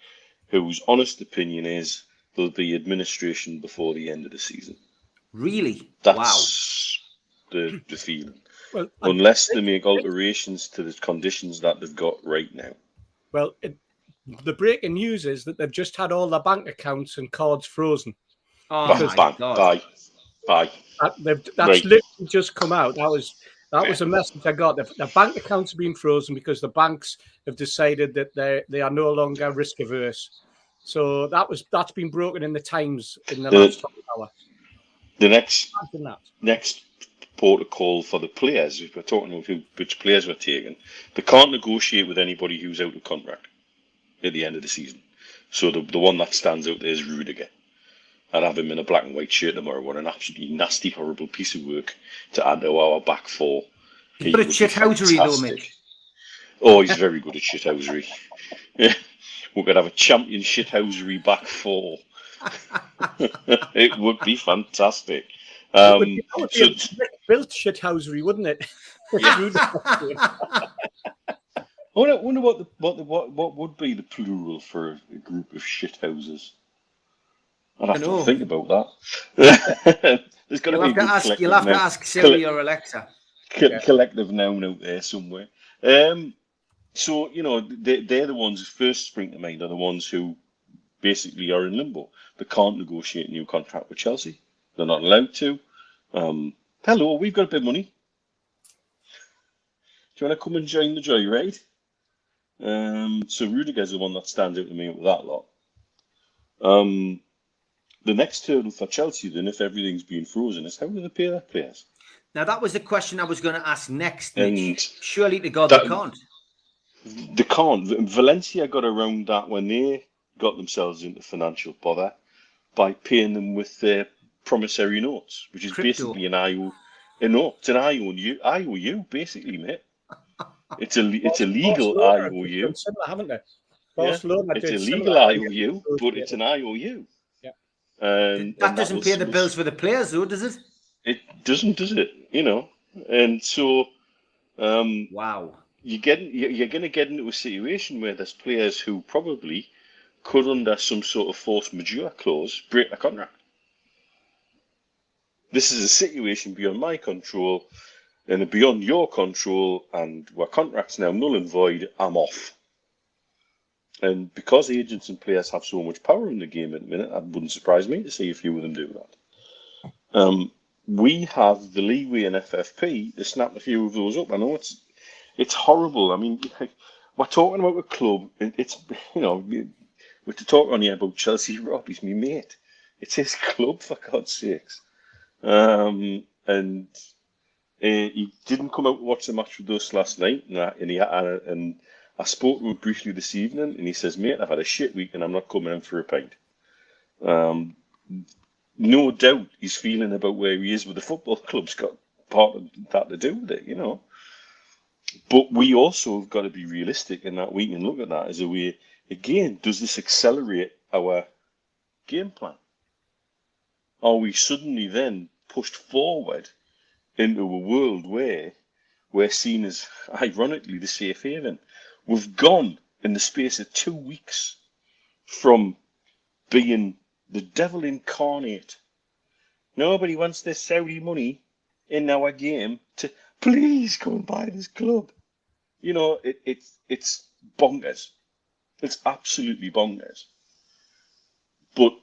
whose honest opinion is there'll be administration before the end of the season. Really? That's the feeling. Well, unless they make alterations to the conditions that they've got right now. Well, the breaking news is that they've just had all their bank accounts and cards frozen. Oh, my God. Bye. That's literally just come out. That was a message I got. The bank accounts have been frozen because the banks have decided that they are no longer risk averse. So that's been broken in the Times in the last hour. The next protocol for the players, if we're talking about which players we're taking, they can't negotiate with anybody who's out of contract at the end of the season. So the one that stands out there is Rudiger. I'd have him in a black and white shirt tomorrow. What an absolutely nasty, horrible piece of work to add to our back four. But it's shithousery though, Mick. Oh, he's very good at shithousery. We could have a champion shithousery back four. It would be fantastic. It would be built shithousery, wouldn't it? Yeah. I wonder what would be the plural for a group of shithouses. I'd have to think about that. There's got to be you'll have to ask Siri or Alexa. Collective noun out there somewhere. So, you know, they're the ones who first spring to mind are the ones who basically are in limbo. They can't negotiate a new contract with Chelsea. They're not allowed to. Hello, we've got a bit of money. Do you want to come and join the joyride? So Rudiger's the one that stands out to me with that lot. The next hurdle for Chelsea, then, if everything's been frozen, is how do they pay their players? Now, that was the question I was going to ask next, Mitch. And surely to God they can't. They can't. Valencia got around that when they got themselves into financial bother by paying them with their promissory notes, which is basically an IOU, basically, mate. It's a legal IOU. Similar, haven't they? It's a legal IOU, but it's an IOU. That doesn't pay the bills for the players, though, does it? It doesn't, does it? You know, and so wow, you're going to get into a situation where there's players who probably could, under some sort of force majeure clause, break the contract. This is a situation beyond my control and beyond your control, and where contract's now null and void. I'm off. And because agents and players have so much power in the game at the minute, that wouldn't surprise me to see a few of them do that. We have the leeway in FFP to snap a few of those up. I know it's horrible. I mean, we're talking about a club. It's, you know, we're to talk on here about Chelsea. Rob, he's my mate. It's his club, for God's sakes. And he didn't come out to watch the match with us last night, and I spoke to him briefly this evening, and he says, mate, I've had a shit week and I'm not coming in for a pint. No doubt he's feeling about where he is with the football club's got part of that to do with it, you know. But we also have got to be realistic in that we can look at that as a way, again, does this accelerate our game plan? Are we suddenly then pushed forward into a world where we're seen as, ironically, the safe haven? We've gone in the space of 2 weeks from being the devil incarnate. Nobody wants this Saudi money in our game to please go and buy this club. You know, it's bonkers. It's absolutely bonkers. But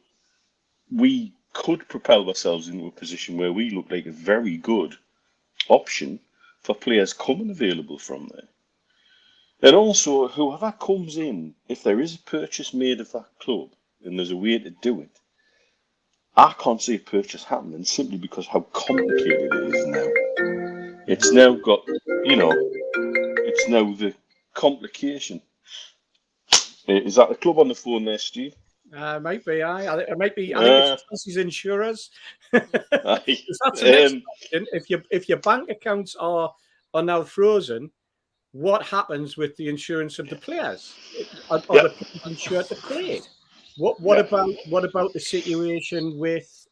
we could propel ourselves into a position where we look like a very good option for players coming available from there. And also, whoever comes in, if there is a purchase made of that club, and there's a way to do it, I can't see a purchase happening simply because how complicated it is now. It's now got, you know, it's now the complication. Is that the club on the phone there, Steve? Might be. It might be. I think it's Chelsea's insurers. That's the next question. If your bank accounts are now frozen, what happens with the insurance of the players? Are the players insured to play? What about the situation with?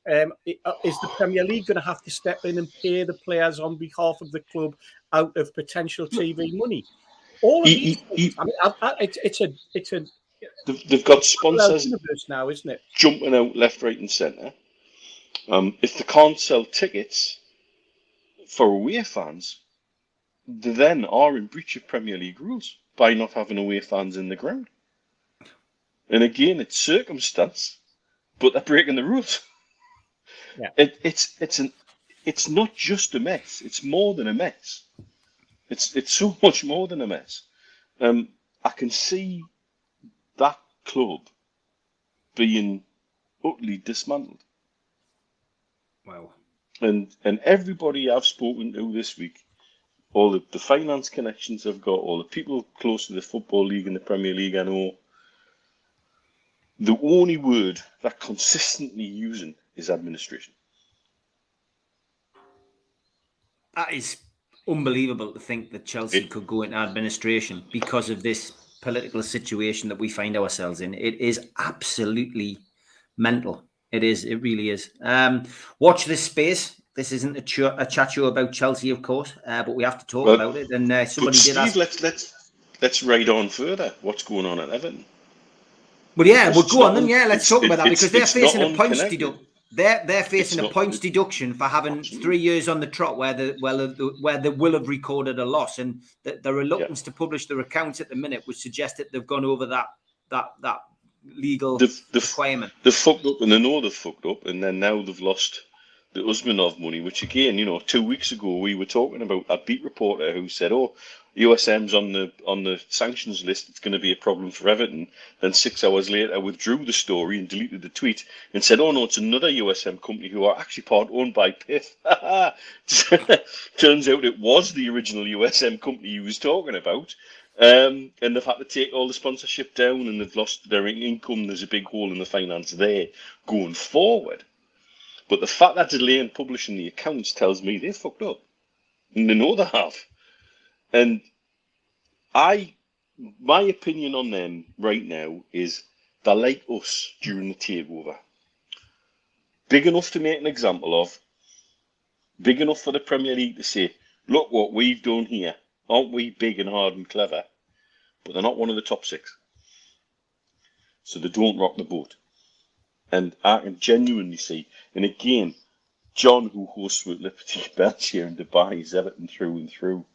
Is the Premier League going to have to step in and pay the players on behalf of the club out of potential TV money? All of these things. I mean, it's a They've got sponsors now, isn't it? Jumping out left, right, and centre. If they can't sell tickets for away fans, they then are in breach of Premier League rules by not having away fans in the ground. And again, it's circumstance, but they're breaking the rules. Yeah. It's not just a mess. It's more than a mess. It's so much more than a mess. I can see that club being utterly dismantled. Wow. And everybody I've spoken to this week, all the finance connections I've got, all the people close to the Football League and the Premier League I know, the only word they're consistently using is administration. That is unbelievable to think that Chelsea could go into administration because of this political situation that we find ourselves in. It is absolutely mental. It is. It really is. Watch this space. This isn't a chat show about Chelsea, of course, but we have to talk about it. And somebody did ask. Let's ride on further. What's going on at Everton? Well, yeah, we'll go on then. Yeah, let's talk about that because they're facing a points deduction. They're facing a points deduction for having 3 years on the trot where they will have recorded a loss, and the reluctance to publish their accounts at the minute would suggest that they've gone over that legal requirement. They've fucked up, and they know they've fucked up, and then now they've lost the Usmanov money, which again, 2 weeks ago we were talking about a beat reporter who said, "Oh, USM's on the sanctions list. It's going to be a problem for Everton." Then 6 hours later, withdrew the story and deleted the tweet and said, "Oh no, it's another USM company who are actually owned by PIF." Turns out it was the original USM company he was talking about. And they've had to take all the sponsorship down, and they've lost their income. There's a big hole in the finance there going forward. But the fact that delaying publishing the accounts tells me they fucked up, and they know they have. And my opinion on them right now is they're like us during the takeover. Big enough to make an example of, big enough for the Premier League to say, "Look what we've done here. Aren't we big and hard and clever?" But they're not one of the top 6. So they don't rock the boat. And I can genuinely see, and again, John, who hosts with Liberty Bells here in Dubai, is Everton through and through.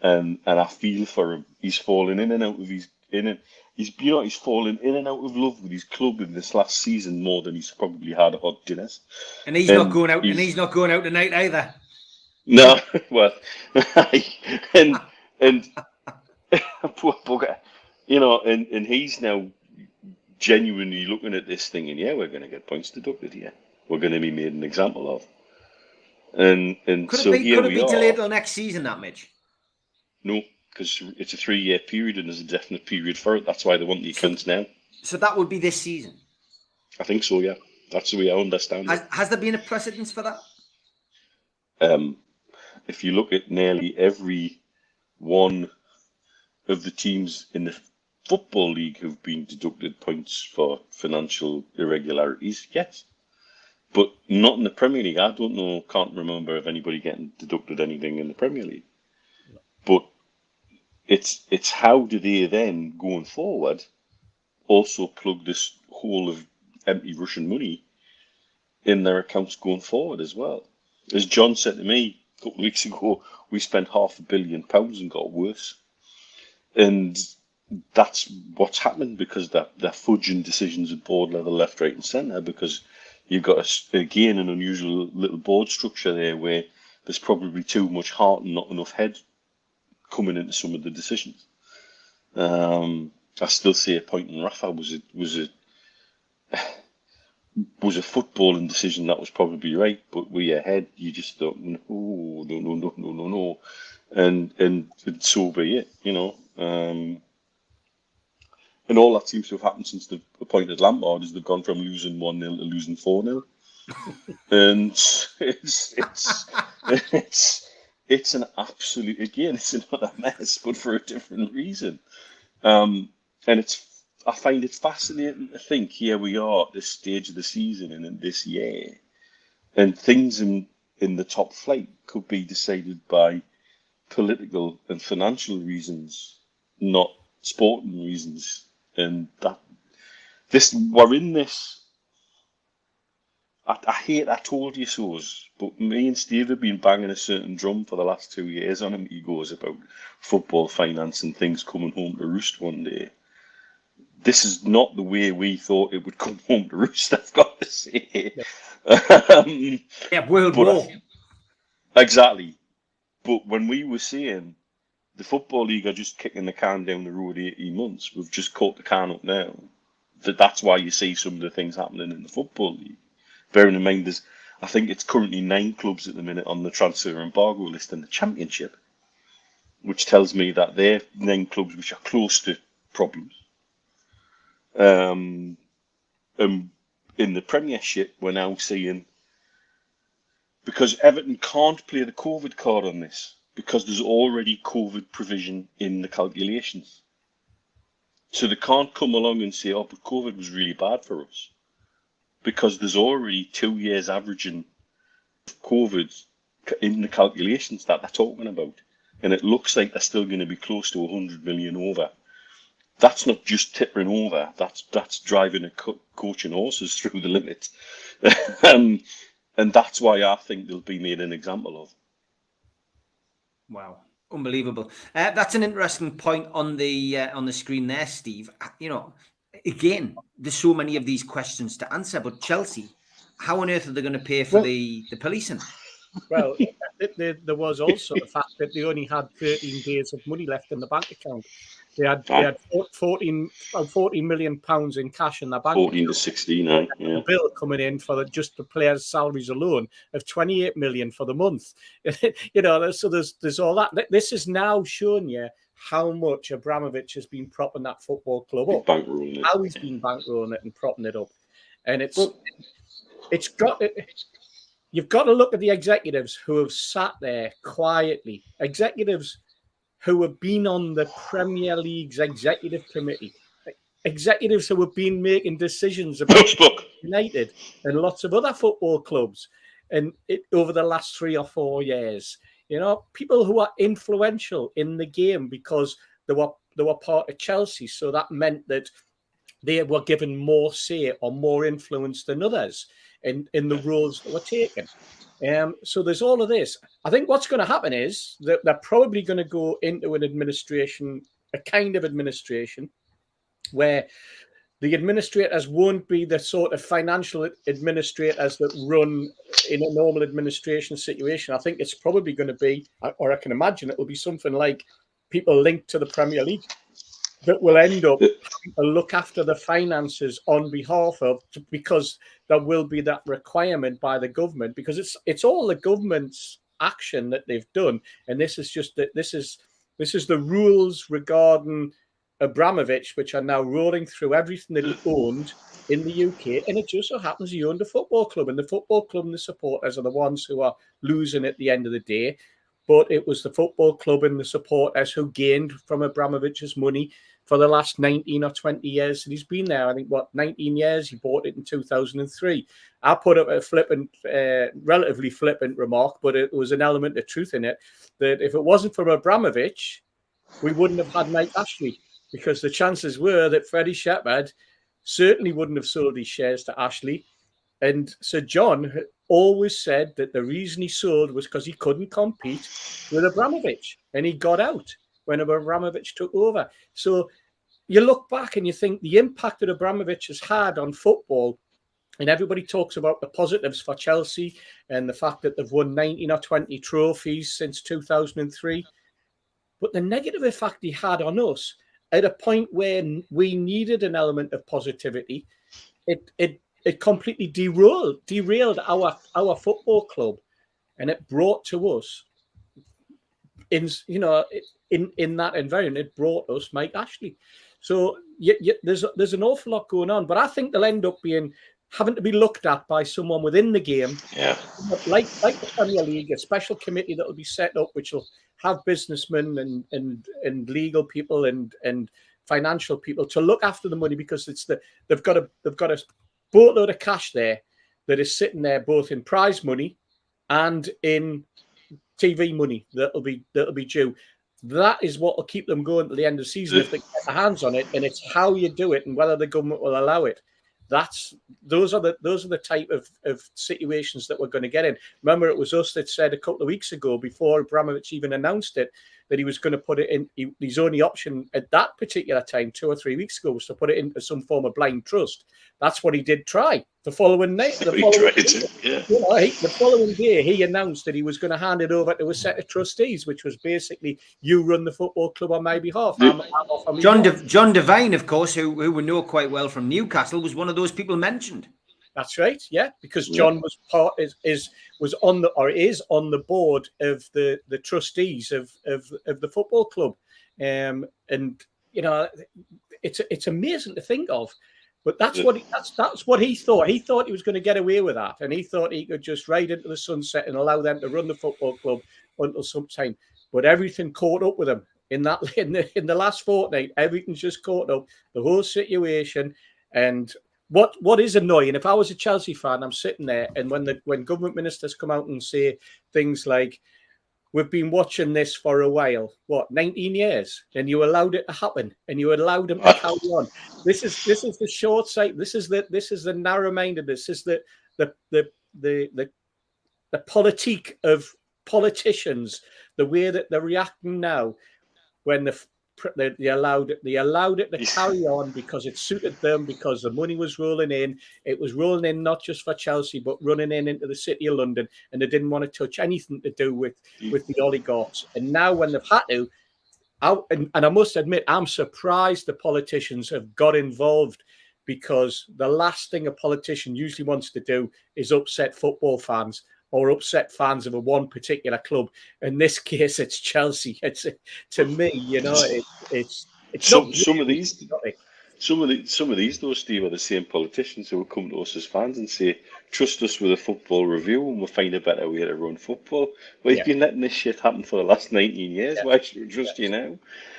And I feel for him. He's fallen in and out of he's fallen in and out of love with his club in this last season more than he's probably had at hot dinners. And he's not going out. And he's not going out tonight either. No, well, and poor bugger, and he's now genuinely looking at this thing, and yeah, we're going to get points deducted here. We're going to be made an example of. And could so it be delayed till next season, that Mitch? No, because it's a 3-year period and there's a definite period for it. That's why they want the accounts now. So that would be this season? I think so, yeah. That's the way I understand it. Has there been a precedence for that? If you look at nearly every one of the teams in the Football League who've been deducted points for financial irregularities, yes. But not in the Premier League. I don't know, can't remember of anybody getting deducted anything in the Premier League. But it's how do they then, going forward, also plug this hole of empty Russian money in their accounts going forward as well. As John said to me a couple of weeks ago, we spent £500 million and got worse. And that's what's happened because they're fudging decisions at board level, left, right and centre, because you've got, again, an unusual little board structure there where there's probably too much heart and not enough head coming into some of the decisions. I still say appointing Rafa was a footballing decision that was probably right, but with your head you just thought no, and so be it, and all that seems to have happened since they've appointed Lampard is they've gone from losing 1-0 to losing 4-0, and it's an absolute, again, it's another mess, but for a different reason. And I find it fascinating to think here we are at this stage of the season and in this year, and things in the top flight could be decided by political and financial reasons, not sporting reasons. And we're in this. I hate I told you so's, but me and Steve have been banging a certain drum for the last 2 years on Amigos about football finance and things coming home to roost one day. This is not the way we thought it would come home to roost, I've got to say. World War. Exactly. But when we were saying the Football League are just kicking the can down the road 18 months, we've just caught the can up now. That's why you see some of the things happening in the Football League. Bearing in mind, I think it's currently 9 clubs at the minute on the transfer embargo list in the Championship, which tells me that they're 9 clubs which are close to problems. In the Premiership, we're now seeing, because Everton can't play the COVID card on this, because there's already COVID provision in the calculations. So they can't come along and say, oh, but COVID was really bad for us, because there's already 2 years averaging COVID in the calculations that they're talking about. And it looks like they're still going to be close to 100 million over. That's not just tipping over, that's driving a coach and horses through the limit. And that's why I think they'll be made an example of. Wow. Unbelievable. That's an interesting point on the screen there, Steve. You know, again, there's so many of these questions to answer, but Chelsea, how on earth are they going to pay for the policing? Well, there was also the fact that they only had 13 days of money left in the bank account. They had 14 million pounds in cash in their bank. 14 to 16, yeah. A bill coming in for just the players' salaries alone of 28 million for the month. You know, so there's all that. This is now showing you how much Abramovich has been propping that football club up. How he's been bankrolling it and propping it up, and you've got to look at the executives who have sat there quietly. Executives who have been on the Premier League's executive committee, executives who have been making decisions about United and lots of other football clubs over the last 3 or 4 years. You know, people who are influential in the game because they were part of Chelsea, so that meant that they were given more say or more influence than others in the roles that were taken. So there's all of this. I think what's going to happen is that they're probably going to go into an administration, a kind of administration, where the administrators won't be the sort of financial administrators that run in a normal administration situation. I think it's probably going to be, or I can imagine it will be something like people linked to the Premier League that will end up having to look after the finances on behalf of, because there will be that requirement by the government, because it's all the government's action that they've done, and this is just that this is the rules regarding Abramovich, which are now rolling through everything that he owned in the UK, and it just so happens he owned a football club, and the football club and the supporters are the ones who are losing at the end of the day. But it was the football club and the supporters who gained from Abramovich's money for the last 19 or 20 years that he's been there. I think, 19 years? He bought it in 2003. I put up a relatively flippant remark, but it was an element of truth in it, that if it wasn't for Abramovich, we wouldn't have had Mike Ashley, because the chances were that Freddie Shepherd certainly wouldn't have sold his shares to Ashley. And Sir John always said that the reason he sold was because he couldn't compete with Abramovich, and he got out when Abramovich took over. So you look back and you think the impact that Abramovich has had on football, and everybody talks about the positives for Chelsea and the fact that they've won 19 or 20 trophies since 2003. But the negative effect he had on us at a point where we needed an element of positivity, it completely derailed our football club, and it brought to us in that environment. It brought us Mike Ashley. So there's an awful lot going on, but I think they'll end up being having to be looked at by someone within the game, like the Premier League, a special committee that will be set up, which will have businessmen and legal people and financial people to look after the money, because they've got a boatload of cash there that is sitting there, both in prize money and in TV money that'll be due. That is what will keep them going to the end of the season if they get their hands on it, and it's how you do it and whether the government will allow it. Those are the type of situations that we're going to get in. Remember, it was us that said a couple of weeks ago, before Abramovich even announced it, that he was going to put it in. His only option at that particular time, 2 or 3 weeks ago, was to put it into some form of blind trust. That's what he did try. The following day, the following day, he announced that he was going to hand it over to a set of trustees, which was basically, you run the football club on my behalf. John Devine, of course, who we know quite well from Newcastle, was one of those people mentioned. That's right, yeah, because John was on the board of the trustees of the football club, and you know, it's amazing to think of. But that's what he thought. He thought he was going to get away with that, and he thought he could just ride into the sunset and allow them to run the football club until some time. But everything caught up with him in the last fortnight. Everything's just caught up. The whole situation. And what is annoying, if I was a Chelsea fan, I'm sitting there, and when government ministers come out and say things like, "We've been watching this for a while, 19 years, and you allowed it to happen, and you allowed them to carry on." This is the short sight. This is the narrow-minded. This is the politique of politicians. The way that they're reacting now, when they allowed it to carry on because it suited them, because the money was rolling in. It was rolling in not just for Chelsea, but running into the City of London, and they didn't want to touch anything to do with the oligarchs. And now, when they've had to, and I must admit, I'm surprised the politicians have got involved, because the last thing a politician usually wants to do is upset football fans or upset fans of one particular club. In this case, it's Chelsea. It's, to me, you know, it's some of these, though, Steve, are the same politicians who will come to us as fans and say, "Trust us with a football review, and we'll find a better way to run football." Well, you've been letting this shit happen for the last 19 years. Why should we trust you now?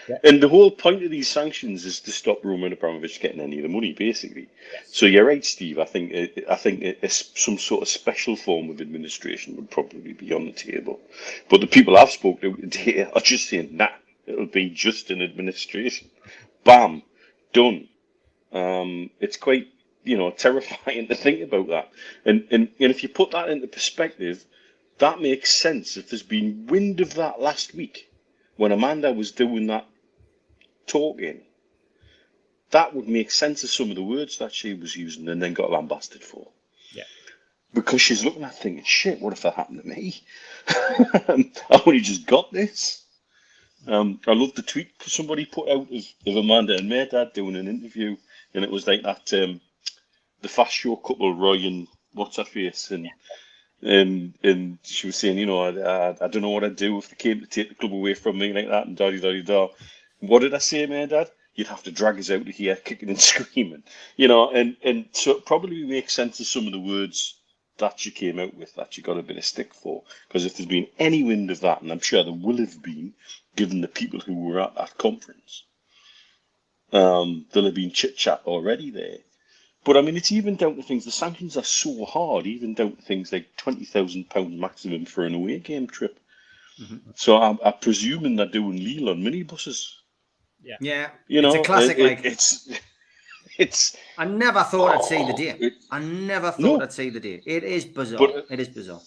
Yeah. And the whole point of these sanctions is to stop Roman Abramovich getting any of the money, basically. Yes. So you're right, Steve. I think some sort of special form of administration would probably be on the table. But the people I've spoken to today are just saying, "Nah, it'll be just an administration. Bam, done." It's quite, terrifying to think about that. And if you put that into perspective, that makes sense. If there's been wind of that last week, when Amanda was doing that talking, that would make sense of some of the words that she was using and then got lambasted for. Yeah. Because she's looking at thinking, shit, what if that happened to me? I only just got this. I love the tweet somebody put out of Amanda and Merdad doing an interview, and it was like that, the Fast Show couple, Roy and what's her face, and she was saying, I don't know what I'd do if they came to take the club away from me like that, and da-da-da-da. What did I say, Merdad? You'd have to drag us out of here kicking and screaming, and so it probably makes sense of some of the words that she came out with, that she got a bit of stick for, because if there's been any wind of that, and I'm sure there will have been, given the people who were at that conference, there'll have been chit-chat already there. But, I mean, it's even down to things, the sanctions are so hard, even down to things like £20,000 maximum for an away game trip. Mm-hmm. So I'm presuming they're doing Lille on minibuses. Yeah. It's a classic, it's. I never thought I'd see the day. I'd see the day. It is bizarre. It is bizarre.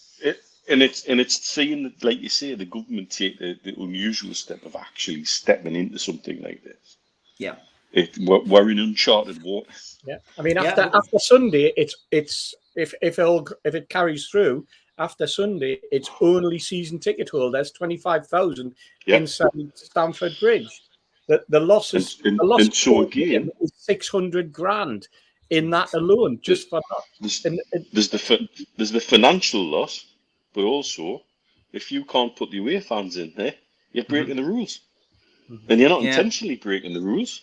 It's seeing that, like you say, the government take the unusual step of actually stepping into something like this. Yeah. We're in uncharted waters. Yeah, I mean, after Sunday, it's if it carries through, after Sunday, it's only season ticket holders, 25,000 inside Stamford Bridge. The loss is again is 600 grand in that alone, just for that. There's the financial loss, but also if you can't put the away fans in there, you're breaking the rules, and you're not intentionally breaking the rules.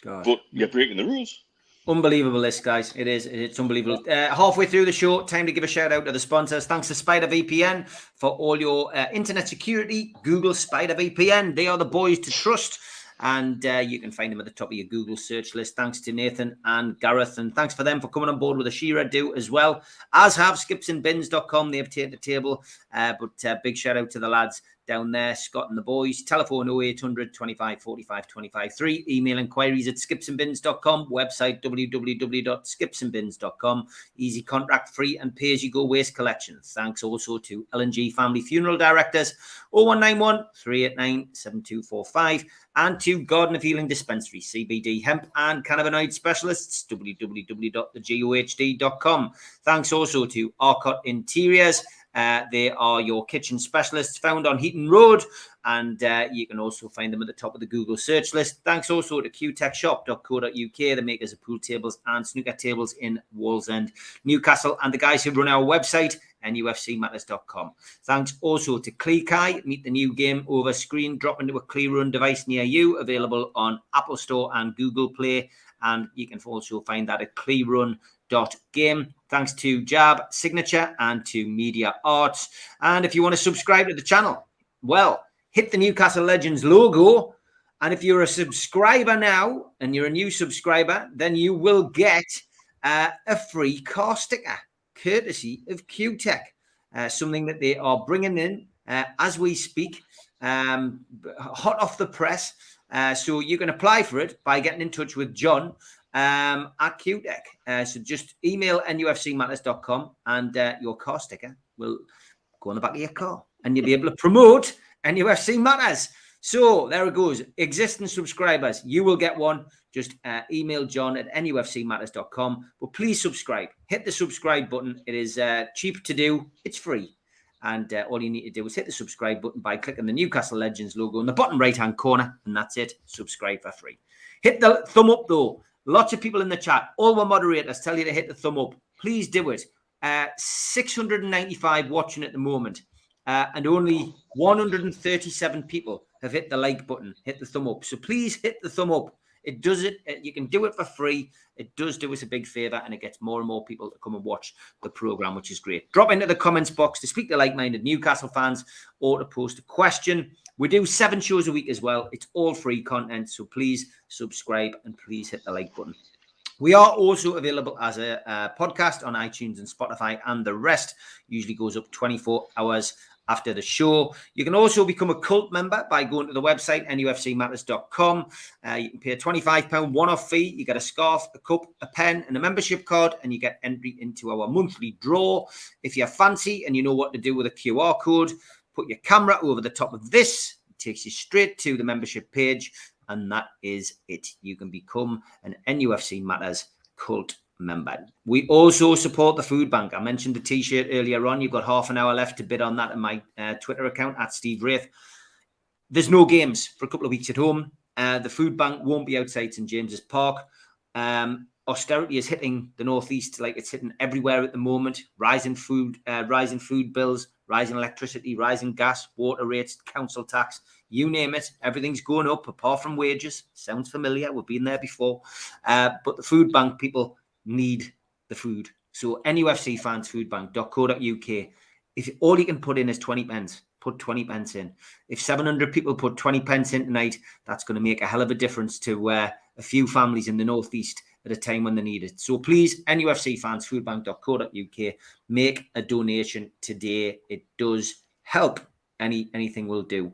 God. But you're breaking the rules. Unbelievable list, guys. It is. It's unbelievable. Halfway through the show, time to give a shout out to the sponsors. Thanks to Spider VPN for all your internet security. Google Spider VPN. They are the boys to trust. And you can find them at the top of your Google search list. Thanks to Nathan and Gareth. And thanks for them for coming on board with the Shearer Do as well. As have skipsandbins.com. They've taken the table. But big shout out to the lads down there, Scott and the boys. Telephone 0800 25 45 25 3. Email inquiries at skipsandbins.com. Website www.skipsandbins.com. Easy contract free and pay-as-you-go waste collections. Thanks also to L&G Family Funeral Directors 0191 389 7245 and to Garden of Healing Dispensary, CBD, hemp and cannabinoid specialists, www.thegohd.com. Thanks also to Arcot Interiors. They are your kitchen specialists found on Heaton Road, and you can also find them at the top of the Google search list. Thanks also to qtechshop.co.uk, the makers of pool tables and snooker tables in Wallsend, Newcastle, and the guys who run our website, nufcmatters.com. Thanks also to Cleekai. Meet the new game over screen. Drop into a Clearrun device near you, available on Apple Store and Google Play, and you can also find that at clearrun.game. Thanks to Jab Signature and to Media Arts. And if you want to subscribe to the channel, well, hit the Newcastle Legends logo. And if you're a subscriber now and you're a new subscriber, then you will get a free car sticker, courtesy of Q-Tech, something that they are bringing in as we speak, hot off the press. So you can apply for it by getting in touch with John at Q-Tech. So just email nufcmatters.com and your car sticker will go on the back of your car and you'll be able to promote NUFC Matters. So there it goes. Existing subscribers, you will get one. Just email John at nufcmatters.com. But please subscribe. Hit the subscribe button. It is cheap to do. It's free. And all you need to do is hit the subscribe button by clicking the Newcastle Legends logo in the bottom right-hand corner. And that's it. Subscribe for free. Hit the thumb up, though. Lots of people in the chat. All the moderators tell you to hit the thumb up. Please do it. 695 watching at the moment. And only 137 people have hit the like button, hit the thumb up. So please hit the thumb up. It does it. You can do it for free. It does do us a big favor, and it gets more and more people to come and watch the program, which is great. Drop into the comments box to speak to like-minded Newcastle fans or to post a question. We do 7 shows a week as well. It's all free content, so please subscribe and please hit the like button. We are also available as a podcast on iTunes and Spotify, and the rest usually goes up 24 hours after the show. You can also become a cult member by going to the website, nufcmatters.com. You can pay a £25 one-off fee. You get a scarf, a cup, a pen, and a membership card, and you get entry into our monthly draw. If you're fancy and you know what to do with a QR code, put your camera over the top of this. It takes you straight to the membership page, and that is it. You can become an NUFC Matters cult member. We also support the food bank. I mentioned the t-shirt earlier on. You've got half an hour left to bid on that in my Twitter account at Steve Wraith. There's no games for a couple of weeks at home. The food bank won't be outside St James's Park. Austerity is hitting the northeast like it's hitting everywhere at the moment. Rising food bills, rising electricity, rising gas, water rates, council tax, you name it. Everything's going up apart from wages. Sounds familiar. We've been there before. But the food bank people need the food. So NUFC fans foodbank.co.uk. If all you can put in is 20 pence, put 20 pence in. If 700 people put 20 pence in tonight, that's going to make a hell of a difference to a few families in the northeast at a time when they need it. So please, NUFC fans foodbank.co.uk, make a donation today. It does help. Anything will do.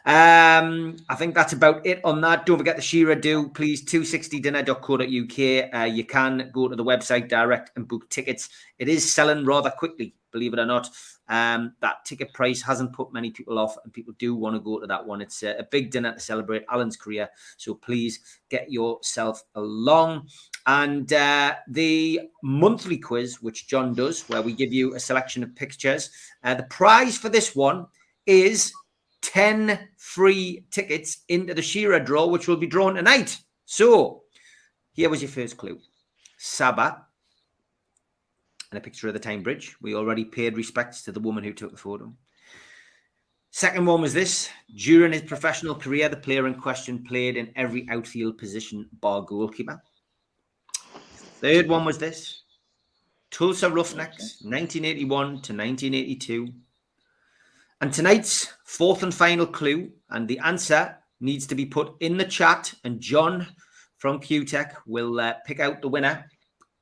I think that's about it on that. Don't forget the Shearer Do, please, 260dinner.co.uk. You can go to the website direct and book tickets. It is selling rather quickly, believe it or not. That ticket price hasn't put many people off, and people do want to go to that one. It's a big dinner to celebrate Alan's career, so please get yourself along. And the monthly quiz, which John does, where we give you a selection of pictures. The prize for this one is 10 free tickets into the Shearer draw, which will be drawn tonight. So here was your first clue. Saba and a picture of the Tyne Bridge. We already paid respects to the woman who took the photo. Second one was this. During his professional career, the player in question played in every outfield position bar goalkeeper. Third one was this. Tulsa Roughnecks, 1981 to 1982. And tonight's fourth and final clue, and the answer needs to be put in the chat, and John from QTech will pick out the winner,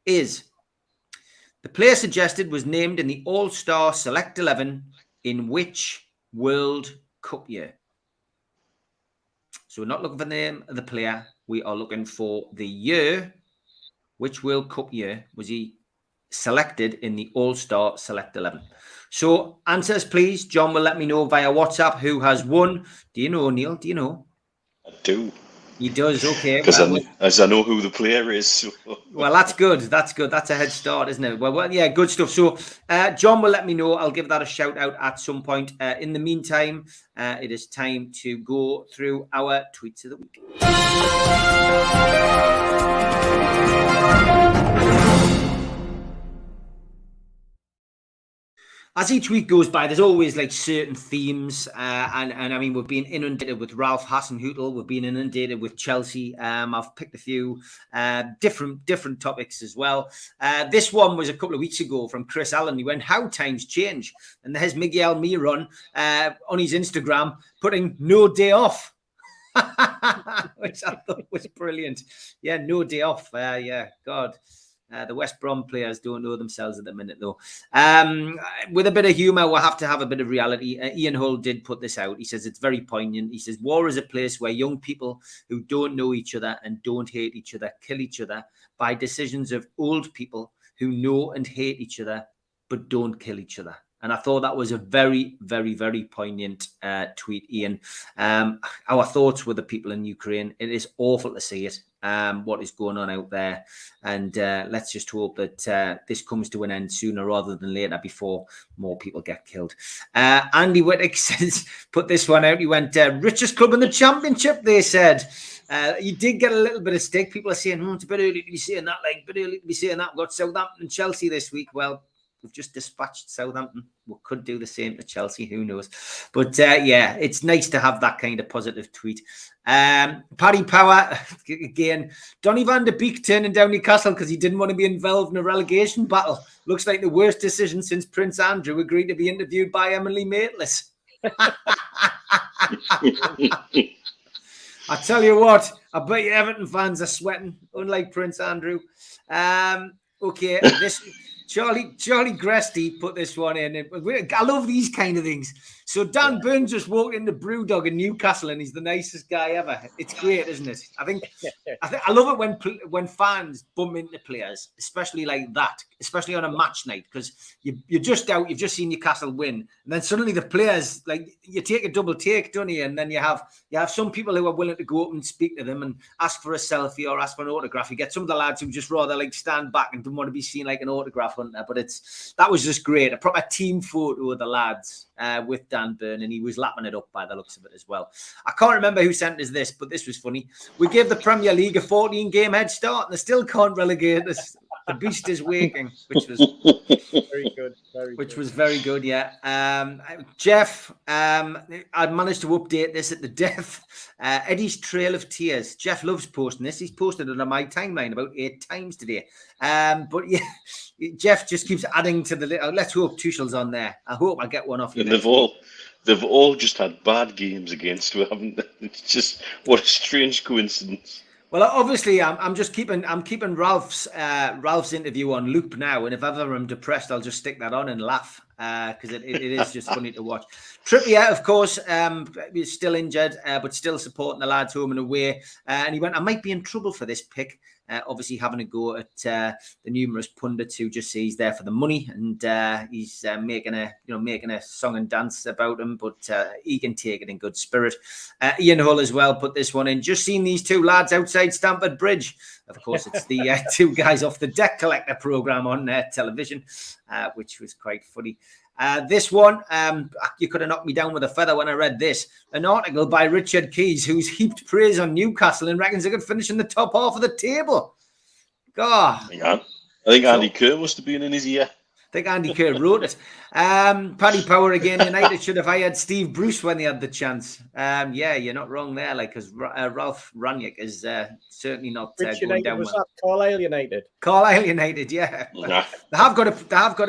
is the player suggested was named in the All-Star Select 11 in which World Cup year? So we're not looking for the name of the player. We are looking for the year. Which World Cup year was he selected in the All-Star Select 11? So answers, please. John will let me know via WhatsApp who has won. Do you know, Neil? Do you know? I do. He does, okay. Because as I know who the player is. So. Well, that's good. That's good. That's a head start, isn't it? Well, yeah, good stuff. So John will let me know. I'll give that a shout out at some point. In the meantime, it is time to go through our tweets of the week. As each week goes by, there's always like certain themes, and I mean, we've been inundated with Ralph Hasenhüttl, we've been inundated with Chelsea. I've picked a few different topics as well. This one was a couple of weeks ago from Chris Allen. He went, "How times change," and there's Miguel Miron on his Instagram putting "no day off," which I thought was brilliant. Yeah, no day off. Yeah, God. The West Brom players don't know themselves at the minute, though. With a bit of humour, we'll have to have a bit of reality. Ian Hull did put this out. He says it's very poignant. He says, "War is a place where young people who don't know each other and don't hate each other kill each other by decisions of old people who know and hate each other but don't kill each other." And I thought that was a very, very, very poignant tweet, Ian. Our thoughts with the people in Ukraine. It is awful to see it, what is going on out there. And let's just hope that this comes to an end sooner rather than later before more people get killed. Andy Whittick says, put this one out. He went, "Richest club in the championship," they said. He did get a little bit of stick. People are saying, it's a bit early to be saying that. Like, a bit early to be saying that. We've got Southampton and Chelsea this week. Well, we've just dispatched Southampton. We could do the same to Chelsea. Who knows? But yeah, it's nice to have that kind of positive tweet. Paddy Power, again, Donny van de Beek turning down Newcastle because he didn't want to be involved in a relegation battle. Looks like the worst decision since Prince Andrew agreed to be interviewed by Emily Maitlis. I tell you what, I bet you Everton fans are sweating, unlike Prince Andrew. Okay, this... Charlie Gresty put this one in. I love these kind of things. So Dan Burns just walked into Brewdog in Newcastle, and he's the nicest guy ever. It's great, isn't it? I love it when fans bump into players, especially like that, especially on a match night, because you're just out, you've just seen Newcastle win, and then suddenly the players, like, you take a double take, don't you? And then you have some people who are willing to go up and speak to them and ask for a selfie or ask for an autograph. You get some of the lads who just rather like stand back and don't want to be seen like an autograph hunter. But that was just great. A proper team photo of the lads with Dan Burn, and he was lapping it up by the looks of it as well. I can't remember who sent us this, but this was funny. We gave the Premier League a 14-game head start, and they still can't relegate us. The beast is waking, which was very good. Was very good, yeah. Jeff, I'd managed to update this at the death. Eddie's Trail of Tears. Jeff loves posting this. He's posted it on my timeline about 8 times today. But yeah, Jeff just keeps adding to the list. Let's hope Tuchel's on there. I hope I get one off you. They've all just had bad games against you, haven't they? It's just, what a strange coincidence. Well, obviously, I'm keeping Ralph's interview on loop now, and if ever I'm depressed, I'll just stick that on and laugh because it is just funny to watch. Trippier, of course, is still injured, but still supporting the lads home and away. And he went, "I might be in trouble for this pick." Obviously, having a go at the numerous pundits who just say he's there for the money, and he's making a song and dance about him, but he can take it in good spirit. Ian Hull as well put this one in. "Just seen these two lads outside Stamford Bridge." Of course, it's the two guys off the Debt Collector programme on television, which was quite funny. This one, you could have knocked me down with a feather when I read this. An article by Richard Keys, who's heaped praise on Newcastle and reckons they could finish in the top half of the table. God. I think Andy Kerr must have been in his ear. think Andy Kerr wrote it. Paddy Power again. United should have hired Steve Bruce when they had the chance. Yeah, you're not wrong there. Like, because Ralph Rangnick is certainly not Which going United down was well. that? Carlisle United. Carlisle United, yeah. Nah. They have got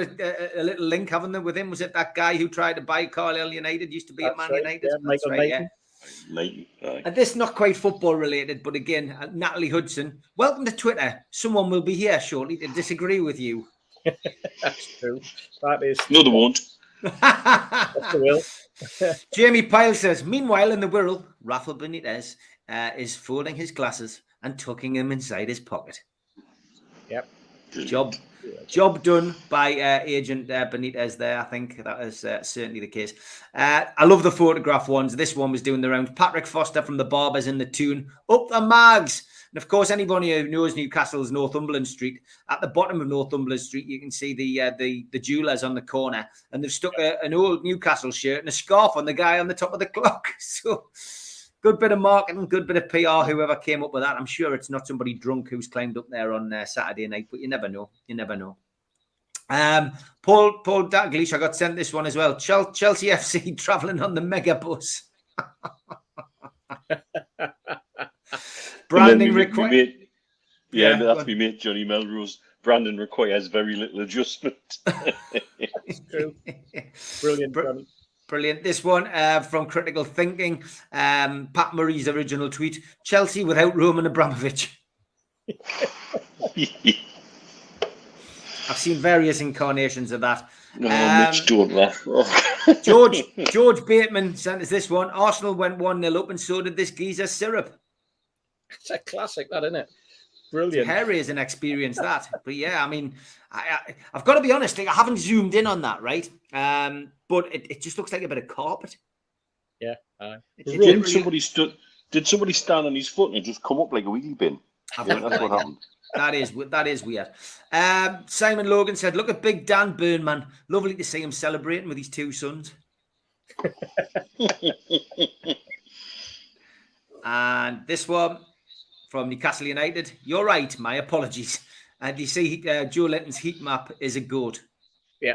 a little link, haven't they, with him? Was it that guy who tried to buy Carlisle United? Used to be at Man United. Yeah, Michael Knighton. And this not quite football related, but again, Natalie Hudson, welcome to Twitter. Someone will be here shortly to disagree with you. That's true. That is. No, they won't. That's the will. Jamie Pyle says, meanwhile in the Wirral, Rafa Benitez is folding his glasses and tucking them inside his pocket. Yep. Job done by agent Benitez there. I think that is certainly the case. I love the photograph ones. This one was doing the rounds. Patrick Foster from the Barbers in the tune. Up the Mags. And of course, anybody who knows Newcastle's Northumberland Street, at the bottom of Northumberland Street, you can see the jewellers on the corner. And they've stuck an old Newcastle shirt and a scarf on the guy on the top of the clock. So good bit of marketing, good bit of PR, whoever came up with that. I'm sure it's not somebody drunk who's climbed up there on Saturday night, but you never know. You never know. Paul Dalglish, I got sent this one as well. Chelsea FC travelling on the mega bus. Branding required. Yeah, that's me mate Johnny Melrose. Brandon requires very little adjustment. It's true. Brilliant, Johnny. Brilliant. This one from Critical Thinking. Pat Murray's original tweet. Chelsea without Roman Abramovich. I've seen various incarnations of that. Mitch, don't laugh. George Bateman sent us this one. Arsenal went 1-0 up and so did this geezer Syrup. It's a classic, that, isn't it? Brilliant. Harry is an experience that. But yeah, I mean, I've got to be honest, like, I haven't zoomed in on that, right? But it just looks like a bit of carpet. Yeah. Did somebody stand on his foot and just come up like a wheelie bin? That's what happened. That is weird. Simon Logan said, look at Big Dan Burnman. Lovely to see him celebrating with his two sons. And this one from Newcastle United. You're right. My apologies. And you see Joe Linton's heat map is a goat. Yeah.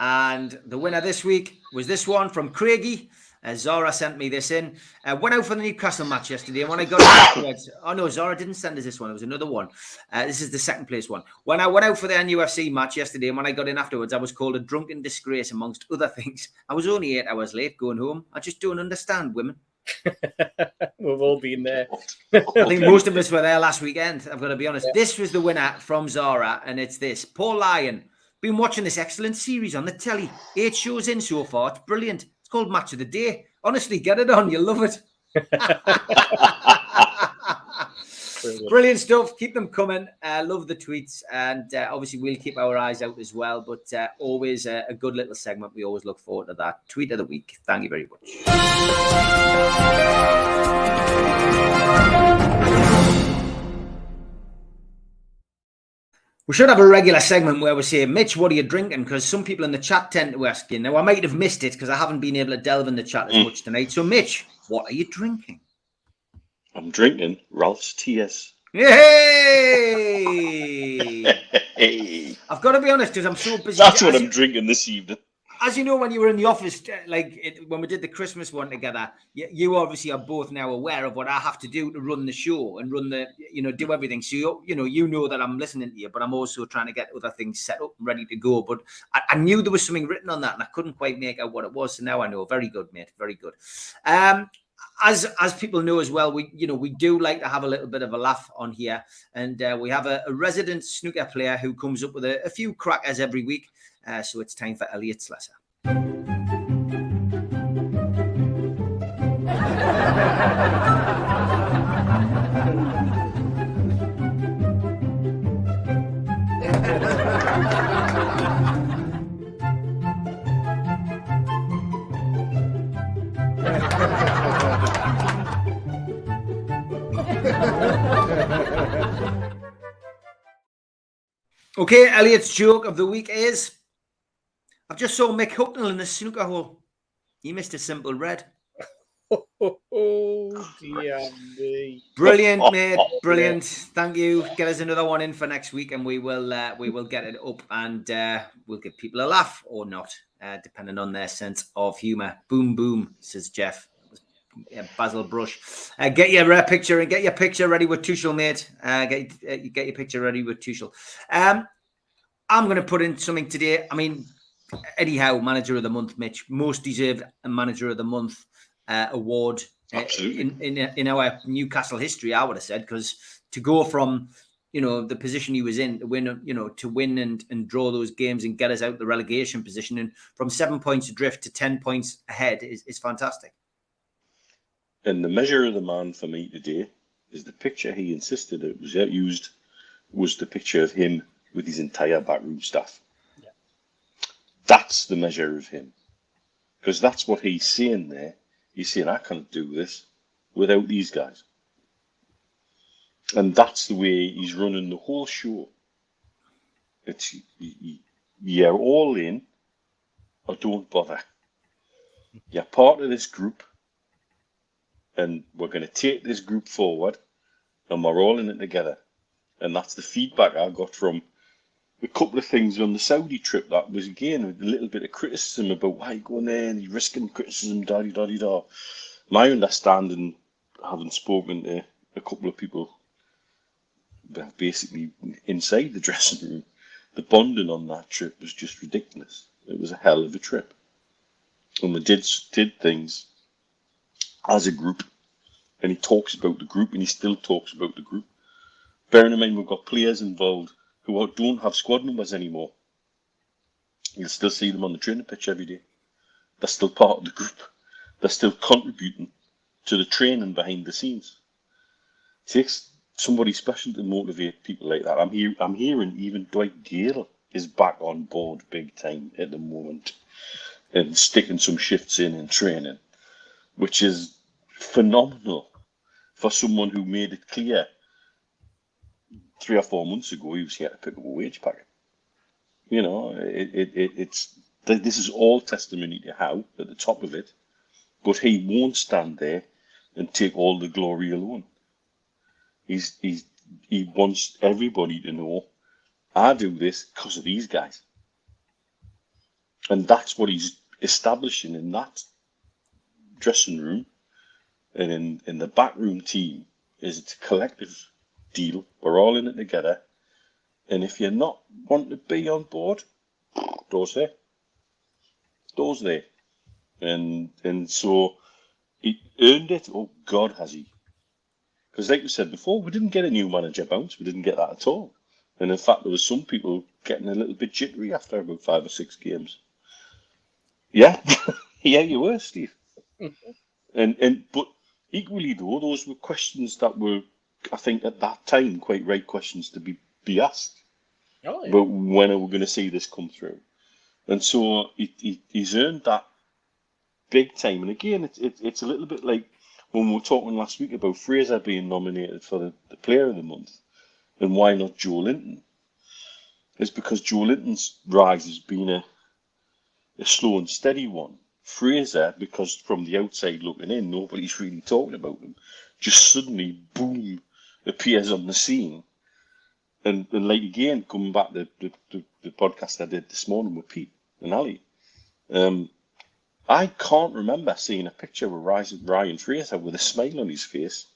And the winner this week was this one from Craigie. Zara sent me this in. Went out for the Newcastle match yesterday, and when I got it afterwards, oh no, Zara didn't send us this one. It was another one. This is the second place one. When I went out for the NUFC match yesterday, and when I got in afterwards, I was called a drunken disgrace, amongst other things. I was only 8 hours late going home. I just don't understand women. We've all been there. I think most of us were there last weekend. I've got to be honest. Yeah. This was the winner from Zara, and it's this. Paul Lyon. Been watching this excellent series on the telly. 8 shows in so far. It's brilliant. It's called Match of the Day. Honestly, get it on. You'll love it. Brilliant stuff. Keep them coming. Love the tweets. And obviously, we'll keep our eyes out as well. But always a good little segment. We always look forward to that. Tweet of the week. Thank you very much. We should have a regular segment where we say, Mitch, what are you drinking? Because some people in the chat tend to ask you. Now, I might have missed it because I haven't been able to delve in the chat as much tonight. So, Mitch, what are you drinking? I'm drinking Ralph's TS. Yay! I've got to be honest because I'm so busy. That's what I'm drinking this evening. As you know, when you were in the office, when we did the Christmas one together, you obviously are both now aware of what I have to do to run the show and run do everything. So, you know that I'm listening to you, but I'm also trying to get other things set up and ready to go. But I knew there was something written on that and I couldn't quite make out what it was. So now I know. Very good, mate. Very good. As people know as well, we do like to have a little bit of a laugh on here. And we have a resident snooker player who comes up with a few crackers every week. So it's time for Elliot Slesser. Okay, Elliot's joke of the week is, I've just saw Mick Hucknall in the snooker hole. He missed a simple red. Oh, dear me. Brilliant, mate. Brilliant. Thank you. Get us another one in for next week, and we will get it up, and we'll give people a laugh or not, depending on their sense of humour. Boom, boom, says Jeff. Basil Brush. Get your picture and get your picture ready with Tuchel, mate. Get your picture ready with Tuchel. I'm going to put in something today. I mean, Eddie Howe, Manager of the Month, Mitch, most deserved Manager of the Month award in our Newcastle history, I would have said, because to go from the position he was in to win and draw those games and get us out the relegation position, and from 7 points adrift to 10 points ahead is fantastic. And the measure of the man for me today is the picture he insisted it was used was the picture of him with his entire backroom staff. Yeah. That's the measure of him, because that's what he's saying there. He's saying, I can't do this without these guys. And that's the way he's running the whole show. It's you're all in or don't bother. You're part of this group, and we're going to take this group forward, and we're all in it together. And that's the feedback I got from a couple of things on the Saudi trip. That was, again, a little bit of criticism about why you going there and you're risking criticism, da-di-da-di-da. My understanding, having spoken to a couple of people basically inside the dressing room, the bonding on that trip was just ridiculous. It was a hell of a trip. And we did things as a group, and he talks about the group, and he still talks about the group. Bearing in mind we've got players involved who don't have squad numbers anymore. You'll still see them on the training pitch every day. They're still part of the group. They're still contributing to the training behind the scenes. It takes somebody special to motivate people like that. I'm hearing even Dwight Gale is back on board big time at the moment and sticking some shifts in training, which is phenomenal for someone who made it clear 3 or 4 months ago he was here to pick up a wage packet. This is all testimony to Howe at the top of it, but he won't stand there and take all the glory alone. He wants everybody to know, I do this because of these guys. And that's what he's establishing in that dressing room and in the backroom team. Is it's a collective deal. We're all in it together. And if you're not wanting to be on board, doors there. Doors there. And so he earned it. Oh, God, has he? Because like we said before, we didn't get a new manager bounce. We didn't get that at all. And in fact, there was some people getting a little bit jittery after about 5 or 6 games. Yeah. Yeah, you were, Steve. But equally though, those were questions that were, I think at that time, quite right questions to be asked. Oh, yeah. But when are we going to see this come through? And so he's earned that big time. And again, it's a little bit like when we were talking last week about Fraser being nominated for the Player of the Month, and why not Joe Linton? It's because Joe Linton's rise has been a slow and steady one. Fraser, because from the outside looking in, nobody's really talking about him, just suddenly, boom, appears on the scene. And like, again, coming back to the podcast I did this morning with Pete and Ali, I can't remember seeing a picture of Ryan Fraser with a smile on his face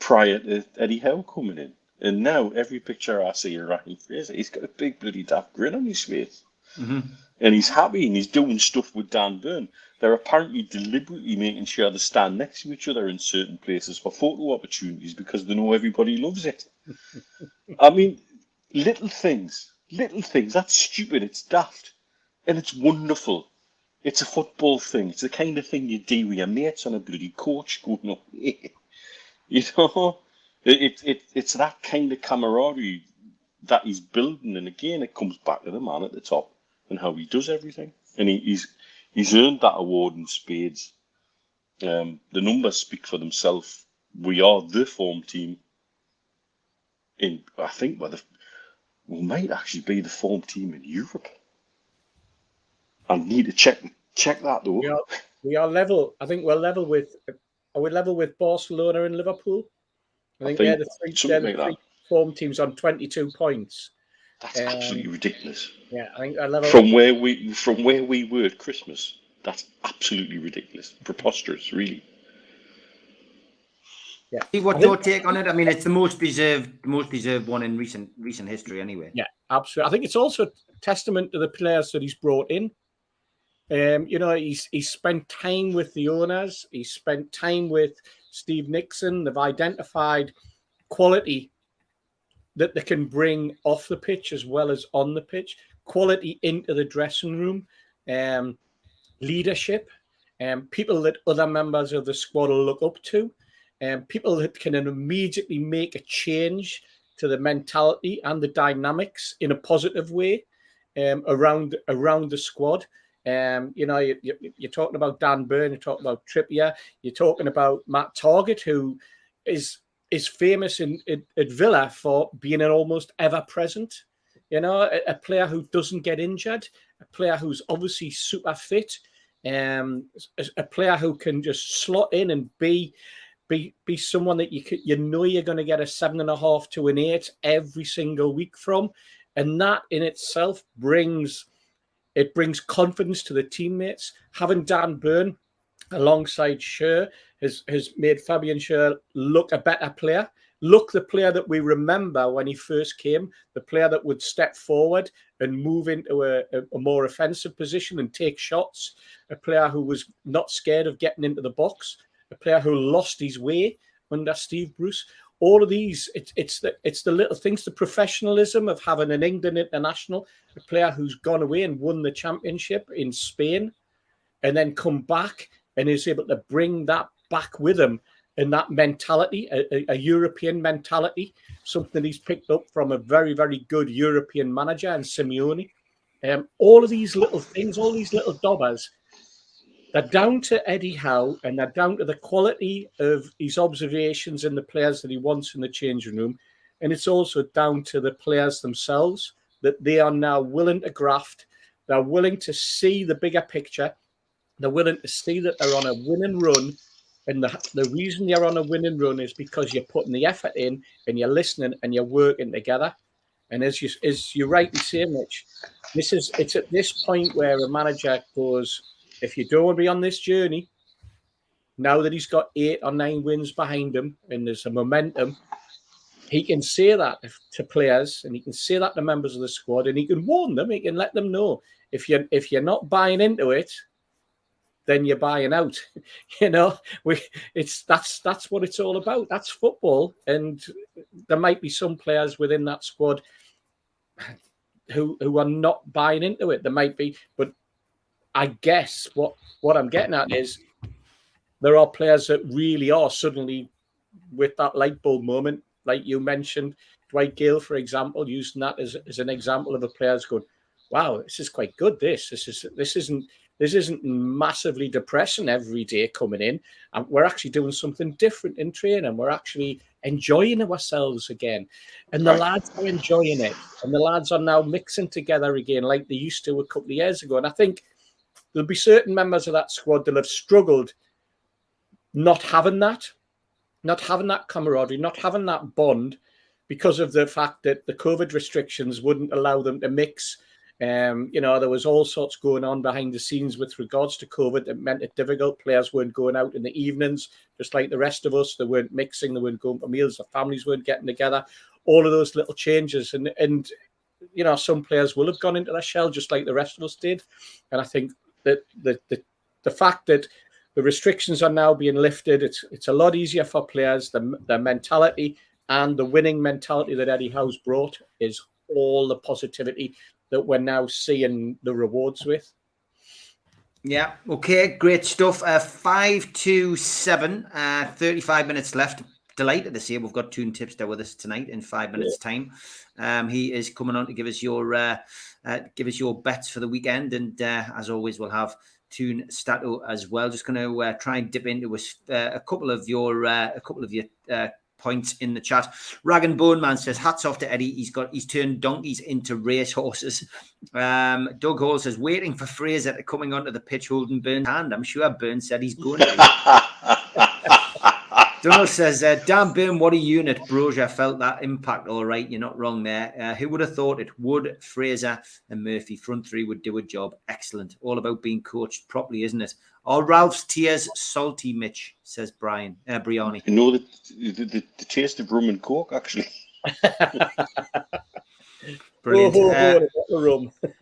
prior to Eddie Howe coming in. And now every picture I see of Ryan Fraser, he's got a big bloody daft grin on his face. Mm-hmm. And he's happy and he's doing stuff with Dan Burn. They're apparently deliberately making sure they stand next to each other in certain places for photo opportunities because they know everybody loves it. I mean, little things, that's stupid, it's daft, and it's wonderful. It's a football thing. It's the kind of thing you do with your mates on a bloody coach going up. It's that kind of camaraderie that he's building. And again, it comes back to the man at the top and how he does everything. And he's earned that award in spades. The numbers speak for themselves. We are the form team. I think we might actually be the form team in Europe. I need to check Check that though. We are level. I think we're level with. Are we level with Barcelona and Liverpool? I think they're the three form teams on 22 points. That's absolutely ridiculous. Yeah, I think that level from where we were at Christmas. That's absolutely ridiculous, preposterous, really. Yeah. See what's your take on it? I mean, it's the most deserved one in recent history, anyway. Yeah, absolutely. I think it's also a testament to the players that he's brought in. He's spent time with the owners. He's spent time with Steve Nixon. They've identified quality that they can bring off the pitch as well as on the pitch. Quality into the dressing room, leadership, people that other members of the squad will look up to, people that can immediately make a change to the mentality and the dynamics in a positive way around the squad. You're talking about Dan Burn, you're talking about Trippier, you're talking about Matt Targett, who is famous at Villa for being an almost ever-present. A player who doesn't get injured, a player who's obviously super fit, a player who can just slot in and be someone that you're going to get a 7.5 to an 8 every single week from, and that in itself brings confidence to the teammates. Having Dan Burn alongside Schär has made Fabian Schär look a better player. Look, the player that we remember when he first came, the player that would step forward and move into a more offensive position and take shots, a player who was not scared of getting into the box, a player who lost his way under Steve Bruce. All of these, it's the little things, the professionalism of having an England international, a player who's gone away and won the championship in Spain and then come back and is able to bring that back with him. And that mentality, a European mentality, something he's picked up from a very, very good European manager and Simeone. All of these little things, all these little dobbers, they're down to Eddie Howe, and they're down to the quality of his observations and the players that he wants in the changing room. And it's also down to the players themselves, that they are now willing to graft. They're willing to see the bigger picture. They're willing to see that they're on a winning run. And the reason you're on a winning run is because you're putting the effort in and you're listening and you're working together. And as you rightly say, Mitch, it's at this point where a manager goes, if you don't want to be on this journey, now that he's got 8 or 9 wins behind him and there's a momentum, he can say that to players and he can say that to members of the squad and he can warn them, he can let them know. If you're not buying into it, then you're buying out. That's what it's all about. That's football. And there might be some players within that squad who are not buying into it. There might be, but I guess what I'm getting at is there are players that really are suddenly with that light bulb moment, like you mentioned, Dwight Gale, for example, using that as an example of a player going, wow, this is quite good. This isn't massively depressing every day coming in. And we're actually doing something different in training. We're actually enjoying ourselves again. And the lads are enjoying it. And the lads are now mixing together again like they used to a couple of years ago. And I think there'll be certain members of that squad that have struggled not having that camaraderie, not having that bond because of the fact that the COVID restrictions wouldn't allow them to mix. There was all sorts going on behind the scenes with regards to COVID that meant it difficult. Players weren't going out in the evenings, just like the rest of us. They weren't mixing, they weren't going for meals, their families weren't getting together. All of those little changes. And some players will have gone into their shell just like the rest of us did. And I think that the fact that the restrictions are now being lifted, it's a lot easier for players. Their mentality and the winning mentality that Eddie Howe's brought is all the positivity that we're now seeing the rewards with. Yeah, okay, great stuff. 5-7, 35 minutes left. Delighted to see we've got Toon Tipster with us tonight in 5 minutes' time. He is coming on to give us your bets for the weekend, and as always, we'll have Toon Stato as well. Just going to try and dip into a couple of your points in the chat. Rag and Bone Man says, hats off to Eddie. He's turned donkeys into race horses. Doug Hall says, waiting for Fraser to coming onto the pitch holding Burns' hand. I'm sure Burns said he's going to. Donald says, damn Burn, what a unit. Brozier felt that impact all right. You're not wrong there. Who would have thought it? Wood, Fraser and Murphy, front three would do a job. Excellent. All about being coached properly, isn't it? Or Ralph's tears salty, Mitch, says Briani. You know, the taste of rum and coke, actually. Brilliant.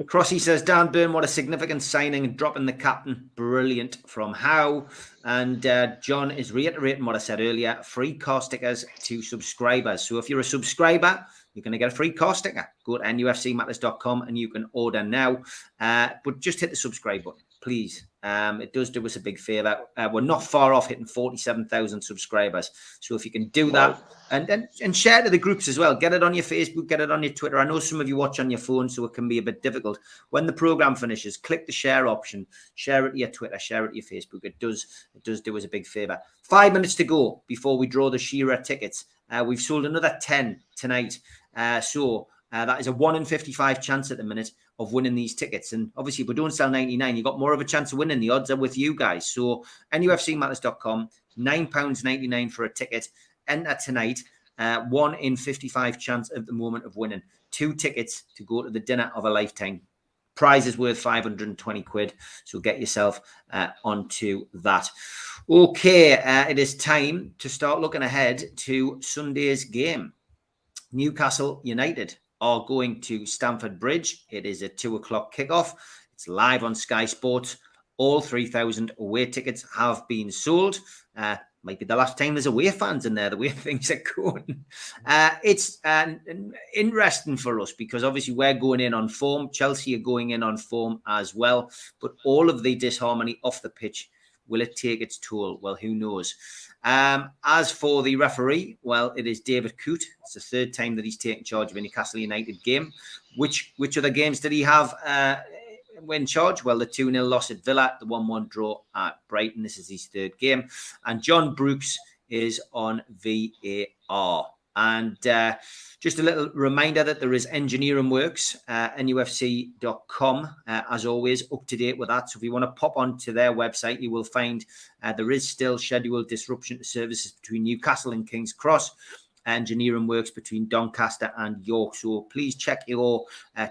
Crossy says, Dan Burn, what a significant signing and dropping the captain. Brilliant from Howe. And John is reiterating what I said earlier, free car stickers to subscribers. So if you're a subscriber, you're going to get a free car sticker. Go to nufcmatters.com and you can order now. But just hit the subscribe button, please. It does do us a big favour. We're not far off hitting 47,000 subscribers. So if you can do that and share to the groups as well. Get it on your Facebook, get it on your Twitter. I know some of you watch on your phone, so it can be a bit difficult. When the programme finishes, click the share option, share it to your Twitter, share it to your Facebook. It does do us a big favour. 5 minutes to go before we draw the Shearer tickets. We've sold another 10 tonight. So that is a 1 in 55 chance at the minute of winning these tickets. And obviously, if we don't sell 99, you've got more of a chance of winning. The odds are with you guys. So NUFCmatters.com, £9.99 for a ticket. Enter tonight. 1 in 55 chance at the moment of winning. 2 tickets to go to the dinner of a lifetime. Prize is worth 520 quid. So get yourself onto that. Okay, it is time to start looking ahead to Sunday's game. Newcastle United are going to Stamford Bridge. It is a 2:00 kickoff. It's live on Sky Sports. All 3,000 away tickets have been sold. Might be the last time there's away fans in there, the way things are going. It's interesting for us because obviously we're going in on form. Chelsea are going in on form as well. But all of the disharmony off the pitch, will it take its toll? Well, who knows? As for the referee, well, it is David Coote. It's the 3rd time that he's taken charge of a Newcastle United game. Which other games did he have in charge? Well, the 2-0 loss at Villa, the 1-1 draw at Brighton. This is his 3rd game. And John Brooks is on VAR. And just a little reminder that there is engineering works, NUFC.com, as always, up to date with that. So if you want to pop onto their website, you will find there is still scheduled disruption to services between Newcastle and King's Cross. Engineering works between Doncaster and York. So please check your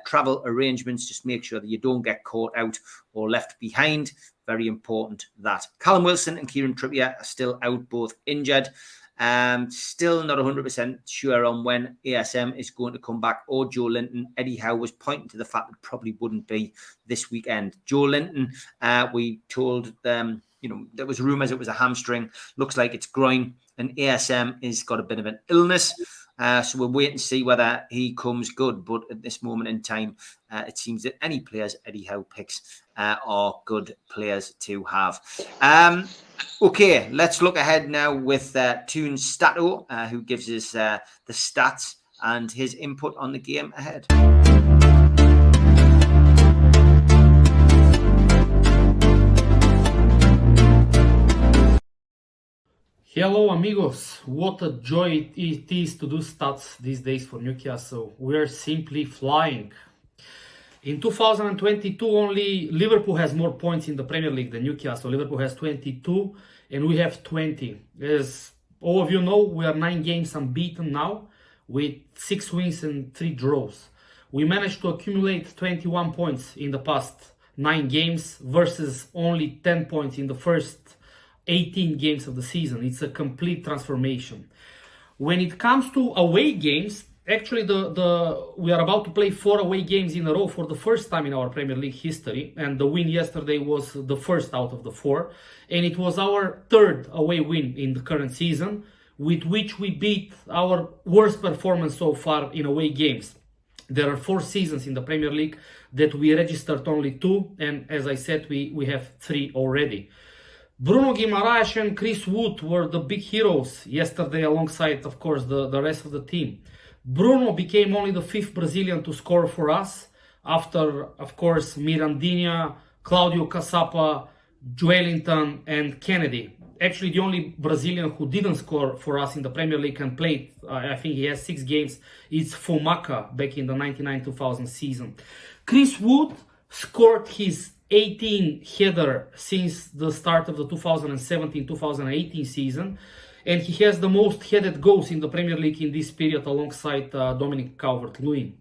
travel arrangements. Just make sure that you don't get caught out or left behind. Very important that. Callum Wilson and Kieran Trippier are still out, both injured. Still not 100% sure on when ASM is going to come back or Joe Linton. Eddie Howe was pointing to the fact that it probably wouldn't be this weekend. Joe Linton, we told them, there was rumours it was a hamstring. Looks like it's groin. And ASM has got a bit of an illness. So we'll wait and see whether he comes good. But at this moment in time, it seems that any players Eddie Howe picks are good players to have. Okay, let's look ahead now with Toon Stato, who gives us the stats and his input on the game ahead. Hello amigos, what a joy it is to do stats these days for Newcastle. We're simply flying. In 2022 only Liverpool has more points in the Premier League than Newcastle. Liverpool has 22 and we have 20. As all of you know, we are 9 games unbeaten now with 6 wins and 3 draws. We managed to accumulate 21 points in the past 9 games versus only 10 points in the first 18 games of the season. It's a complete transformation. When it comes to away games, actually we are about to play 4 away games in a row for the first time in our Premier League history, and the win yesterday was the first out of the 4, and it was our 3rd away win in the current season, with which we beat our worst performance so far in away games. There are 4 seasons in the Premier League that we registered only 2, and as I said, we have 3 already. Bruno Guimaraes and Chris Wood were the big heroes yesterday alongside, of course, the rest of the team. Bruno became only the 5th Brazilian to score for us after, of course, Mirandinha, Claudio Caçapa, Joelinton, and Kennedy. Actually, the only Brazilian who didn't score for us in the Premier League and played, I think he has 6 games, is Fumaca back in the 99-2000 season. Chris Wood scored his 18th header since the start of the 2017-2018 season, and he has the most headed goals in the Premier League in this period alongside Dominic Calvert-Lewin.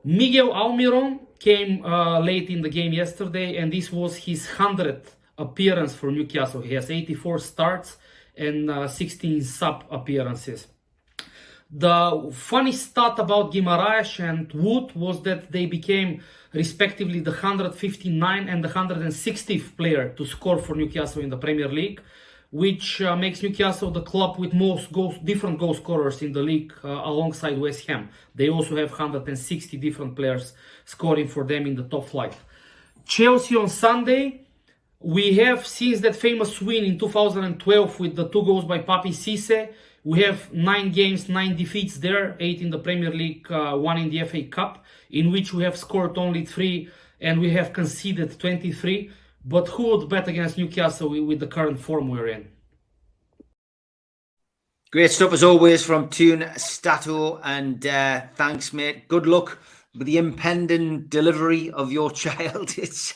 Miguel Almiron came late in the game yesterday, and this was his 100th appearance for Newcastle. He has 84 starts and 16 sub appearances. The funny stat about Guimaraes and Wood was that they became respectively the 159th and the 160th player to score for Newcastle in the Premier League, which makes Newcastle the club with most different goal scorers in the league alongside West Ham. They also have 160 different players scoring for them in the top flight. Chelsea on Sunday. We have, since that famous win in 2012 with the 2 goals by Papi Cisse, we have 9 games, 9 defeats there, 8 in the Premier League, 1 in the FA Cup, in which we have scored only 3 and we have conceded 23. But who would bet against Newcastle with the current form we're in? Great stuff as always from Tune Stato, and thanks, mate. Good luck with the impending delivery of your child. It's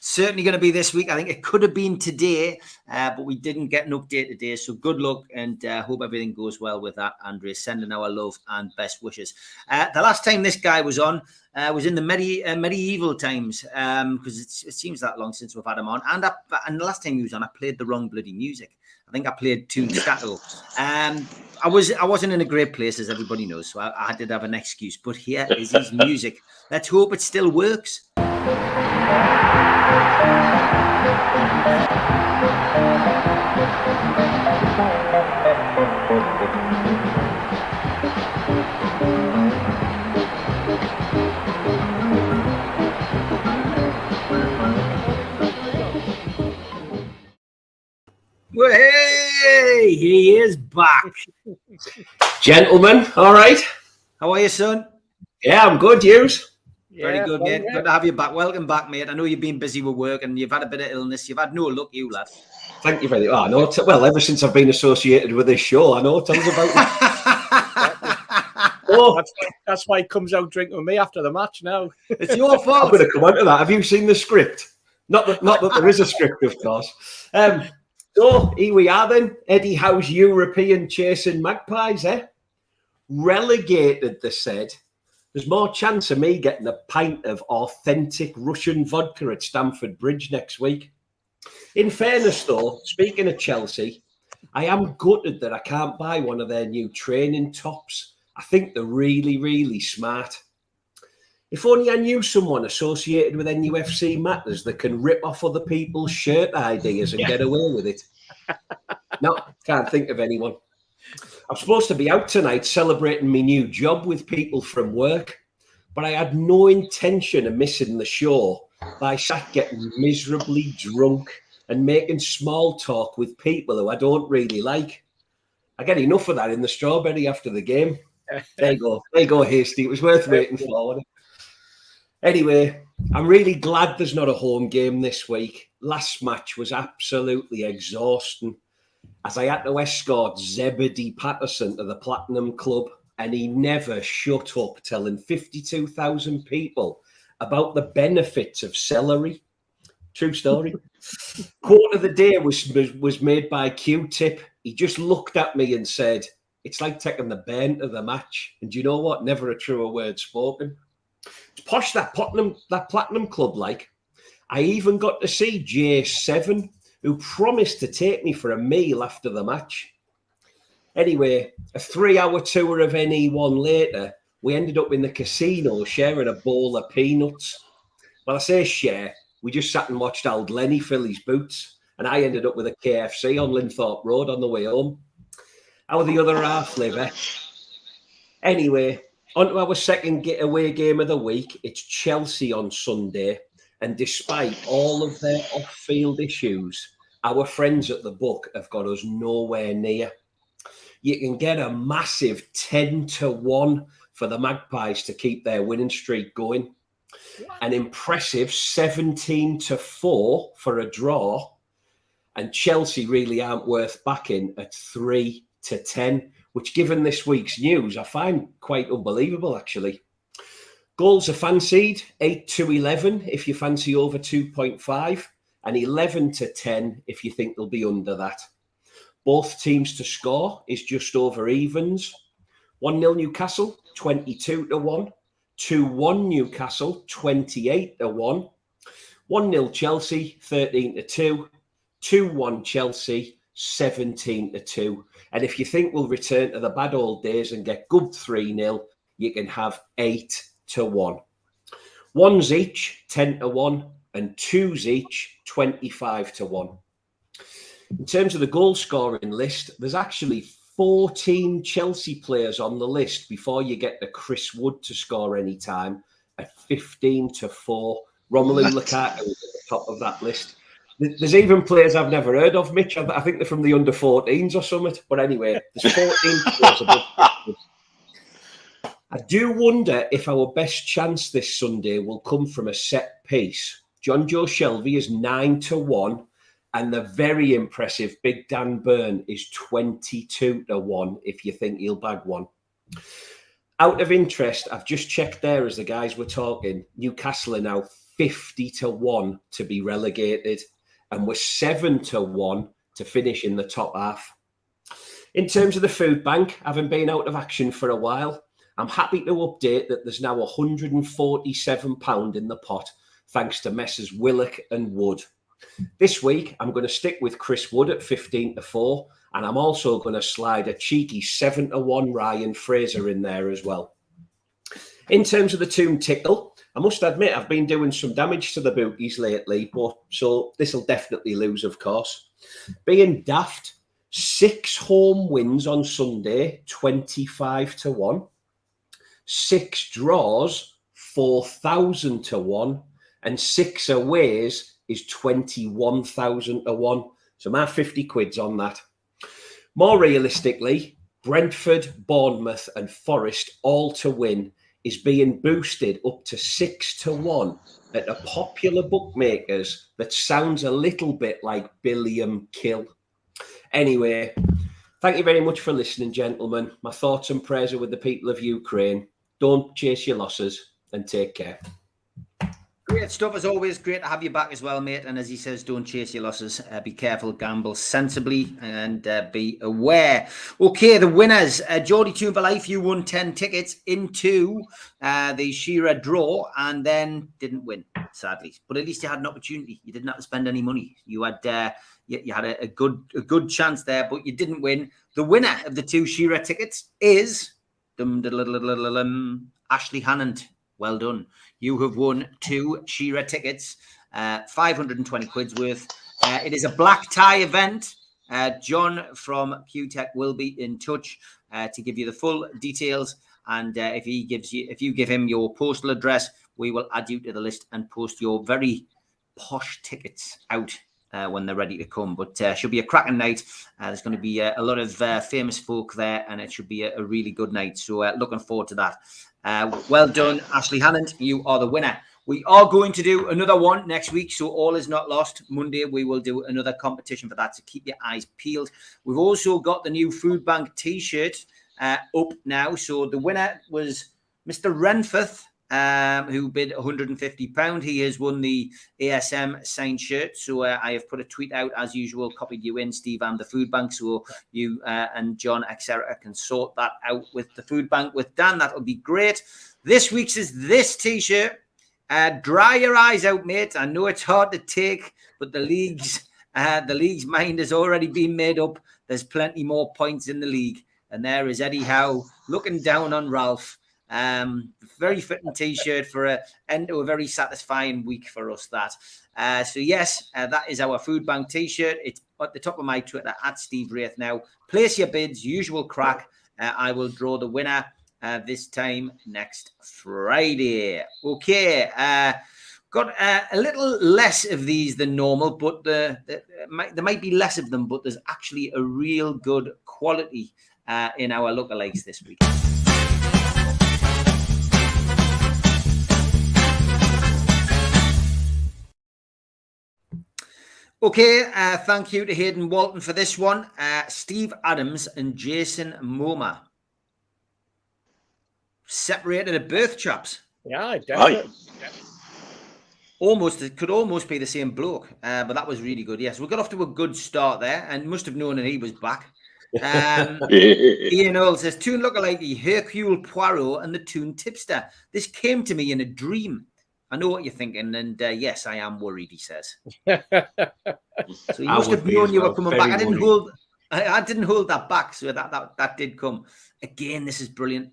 certainly going to be this week. I think it could have been today, but we didn't get an update today. So good luck, and hope everything goes well with that, Andre. Sending our love and best wishes. The last time this guy was on was in the medieval times, because it seems that long since we've had him on. And the last time he was on, I played the wrong bloody music. I think I played Tune Stato. I wasn't in a great place, as everybody knows, so I did have an excuse. But here is his music. Let's hope it still works. Well, hey, he is back. Gentlemen, all right? How are you, son? Yeah, I'm good, yous. Very good, mate. Good to have you back. Welcome back, mate. I know you've been busy with work and you've had a bit of illness. You've had no luck, you lad. Thank you very much. I know. Well, ever since I've been associated with this show, I know tons about it. Oh, that's why he comes out drinking with me after the match now. It's your fault. I'm going to come on to that. Have you seen the script? Not that there is a script, of course. So here we are then. Eddie Howe's European chasing Magpies, eh? Relegated, they said. There's more chance of me getting a pint of authentic Russian vodka at Stamford Bridge next week. In fairness, though, speaking of Chelsea, I am gutted that I can't buy one of their new training tops. I think they're really, really smart. If only I knew someone associated with NUFC matters that can rip off other people's shirt ideas and get away with it. No, can't think of anyone. I'm supposed to be out tonight celebrating my new job with people from work, but I had no intention of missing the show by getting miserably drunk and making small talk with people who I don't really like. I get enough of that in the strawberry after the game. There you go, Hasty. It was worth waiting for, wasn't it? Anyway, I'm really glad there's not a home game this week. Last match was absolutely exhausting, as I had to escort Zebedee Patterson to the Platinum Club, and he never shut up telling 52,000 people about the benefits of celery. True story. Quote of the day was made by Q-Tip. He just looked at me and said, "It's like taking the band to the match." And do you know what? Never a truer word spoken. It's posh, that Platinum Club, like. I even got to see J7, who promised to take me for a meal after the match. Anyway, a 3-hour tour of NE1 later, we ended up in the casino sharing a bowl of peanuts. Well, I say share. We just sat and watched old Lenny fill his boots, and I ended up with a KFC on Linthorpe Road on the way home. How the other half live, eh? Anyway, on to our second away game of the week. It's Chelsea on Sunday, and despite all of their off-field issues, our friends at the book have got us nowhere near. You can get a massive 10-1 for the Magpies to keep their winning streak going. An impressive 17-4 for a draw. And Chelsea really aren't worth backing at 3-10, which, given this week's news, I find quite unbelievable, actually. Goals are fancied 8-11 if you fancy over 2.5, and 11-10 if you think they'll be under that. Both teams to score is just over evens. 1-0 Newcastle, 22-1. 2-1 Newcastle, 28-1. 1-0 Chelsea, 13-2. 2-1 Chelsea, 17-2. And if you think we'll return to the bad old days and get good 3-0, you can have 8-1. Ones each, 10-1, and twos each, 25-1. In terms of the goal scoring list, there's actually 14 Chelsea players on the list before you get to Chris Wood to score any time at 15-4. Romelu Lukaku is at the top of that list. There's even players I've never heard of, Mitch. I think they're from the under-14s or something. But anyway, there's 14 players above that. I do wonder if our best chance this Sunday will come from a set piece. John Joe Shelby is 9-1. And the very impressive Big Dan Burn is 22-1 if you think he'll bag one. Out of interest, I've just checked there as the guys were talking. Newcastle are now 50-1 to be relegated, and we're 7-1 to finish in the top half. In terms of the food bank, having been out of action for a while, I'm happy to update that there's now £147 in the pot, thanks to Messrs Willock and Wood. This week, I'm going to stick with Chris Wood at 15-4, and I'm also going to slide a cheeky 7-1 Ryan Fraser in there as well. In terms of the Tomb Tickle, I must admit I've been doing some damage to the bookies lately, so this will definitely lose, of course. Being daft, 6 home wins on Sunday, 25-1. 6 draws, 4,000-1, and 6 aways is 21,000-1. So my 50 quid's on that. More realistically, Brentford, Bournemouth and Forest all to win is being boosted up to 6-1 at a popular bookmakers that sounds a little bit like Billiam Kill. Anyway, thank you very much for listening, gentlemen. My thoughts and prayers are with the people of Ukraine. Don't chase your losses and take care. Great stuff as always. Great to have you back as well, mate. And as he says, don't chase your losses. Be careful, gamble sensibly, and be aware. Okay, the winners. Geordie Toomba Life, you won 10 tickets into the Shearer draw and then didn't win, sadly. But at least you had an opportunity. You didn't have to spend any money. You had you had a good chance there, but you didn't win. The winner of the 2 Shearer tickets is Ashley Hannant. Well done. You have won 2 Shearer tickets, 520 quid's worth. It is a black tie event. John from QTech will be in touch to give you the full details. And if you give him your postal address, we will add you to the list and post your very posh tickets out when they're ready to come. But should be a cracking night. There's going to be a lot of famous folk there, and it should be a really good night. So looking forward to that. Well done, Ashley Hannant. You are the winner. We are going to do another one next week, so all is not lost. Monday, we will do another competition for that, so keep your eyes peeled. We've also got the new Food Bank T-shirt up now. So the winner was Mr. Renforth, who bid £150. He has won the ASM signed shirt. So I have put a tweet out as usual, copied you in, Steve, and the Food Bank. So you and John, etc., can sort that out with the Food Bank with Dan. That'll be great. This week's is this T-shirt. Dry your eyes out, mate. I know it's hard to take, but the league's mind has already been made up. There's plenty more points in the league. And there is Eddie Howe looking down on Ralph. Very fitting T-shirt for an end to a very satisfying week for us. That so yes, that is our Food Bank T-shirt. It's at the top of my Twitter at Steve Wraith now. Place your bids, usual crack. I will draw the winner this time next Friday. Okay, got a little less of these than normal, but there might be less of them, but there's actually a real good quality in our lookalikes this week. Okay, thank you to Hayden Walton for this one. Steve Adams and Jason Momoa. Separated at birth, chaps. Yeah, definitely. It could almost be the same bloke, but that was really good. Yes, we got off to a good start there and must have known that he was back. Ian Earl says, Toon lookalike Hercule Poirot and the Toon tipster. This came to me in a dream. I know what you're thinking, and yes, I am worried, he says. So he must have known you were coming back. I didn't hold that back, so that did come. Again, this is brilliant.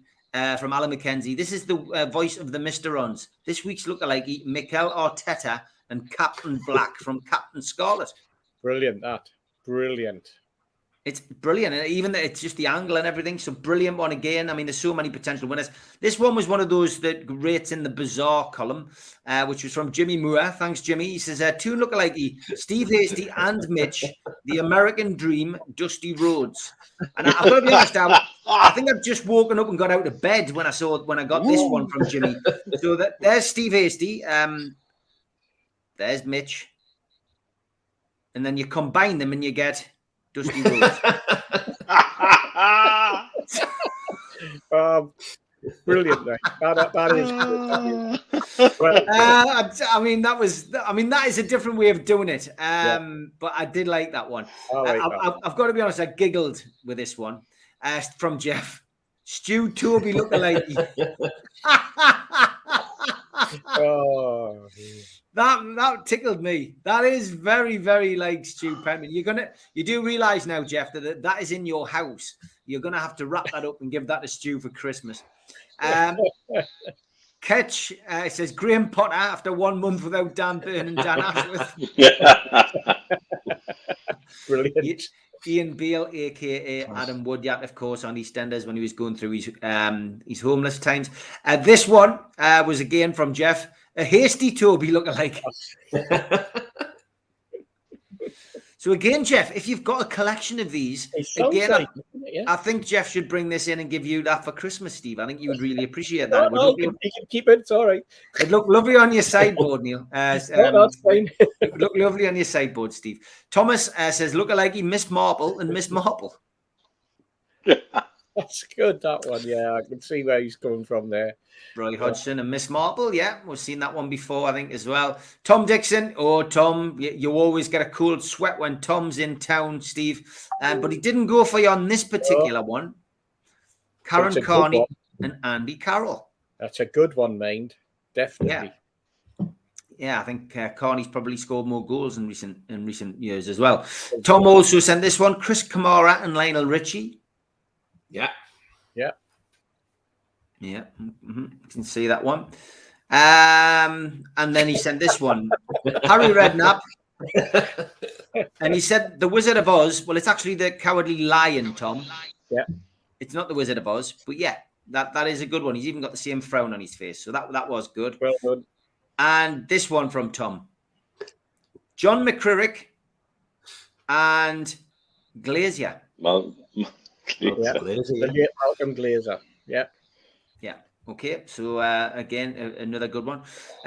From Alan McKenzie. This is the voice of the Mr. Ons. This week's lookalike, Mikel Arteta and Captain Black from Captain Scarlet. Brilliant, that. Brilliant. It's brilliant. And even it's just the angle and everything. So brilliant one again. I mean, there's so many potential winners. This one was one of those that rates in the bizarre column, which was from Jimmy Moore. Thanks, Jimmy. He says, Toon lookalike, Steve Hasty and Mitch, the American Dream, Dusty Rhodes. And I've got to be honest, I think I've just woken up and got out of bed when I got this one from Jimmy. So there's Steve Hasty. There's Mitch. And then you combine them and you get Dusty Rhodes. Brilliant. That is good. Well, that is a different way of doing it. But I did like that one. I've got to be honest, I giggled with this one from Jeff. Stu Toby lookalike. That tickled me. That is very, very like Stu Penman. You do realise now, Jeff, that is in your house. You're gonna have to wrap that up and give that to Stu for Christmas. Ketch says Graham Potter after 1 month without Dan Byrne and Dan Ashworth. Brilliant. Ian Beale, aka Adam Woodyard, of course, on EastEnders when he was going through his homeless times. This one was again from Jeff. A Hasty Toby lookalike. So again, Jeff, if you've got a collection of these, again, I think Jeff should bring this in and give you that for Christmas, Steve. I think you would really appreciate that. You can keep it. It's all right. It'd look lovely on your sideboard, Neil. That's fine. It'd look lovely on your sideboard, Steve. Thomas says, lookalike Miss Marple and Miss Marple. That's good, that one. Yeah, I can see where he's coming from there. Roy Hodgson and Miss Marple. Yeah, we've seen that one before, I think, as well. Tom Dixon. Oh, Tom, you always get a cold sweat when Tom's in town, Steve. But he didn't go for you on this particular one. Karen Carney and Andy Carroll. That's a good one, mind. Definitely. Yeah, I think Carney's probably scored more goals in recent years as well. Tom also sent this one. Chris Kamara and Lionel Richie. Yeah. You can see that one. And then he sent this one. Harry Redknapp. And he said The Wizard of Oz. Well, it's actually The Cowardly Lion, Tom. Yeah. It's not The Wizard of Oz. But yeah, that is a good one. He's even got the same frown on his face. So that was good. Well done. And this one from Tom. John McCririck and Glazier. Well, Glazier. Malcolm Glazier. Yeah. Okay. So again, another good one.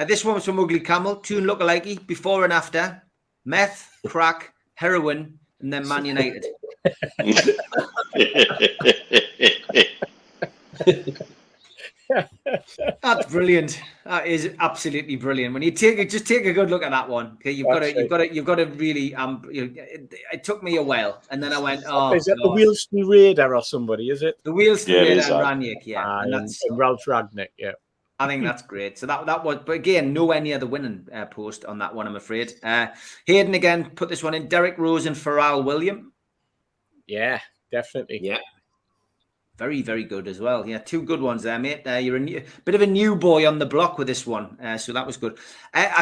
This one was from Ugly Camel. Toon lookalike before and after. Meth, crack, heroin, and then Man United. That's brilliant. That is absolutely brilliant. When you take a good look at that one, okay, you've got to really it took me a while, and then I went, oh, is it the Wheelston Raider or somebody? Is it the Wheelston Raider and Ranić? Yeah, and that's Ralph Ragnick. Yeah, I think that's great. So that was, but again, nowhere near the winning post on that one, I'm afraid. Hayden again put this one in. Derek Rose and Pharrell William. Yeah, definitely. Yeah. Very, very good as well. Yeah, two good ones there, mate. You're a bit of a new boy on the block with this one, so that was good. I'm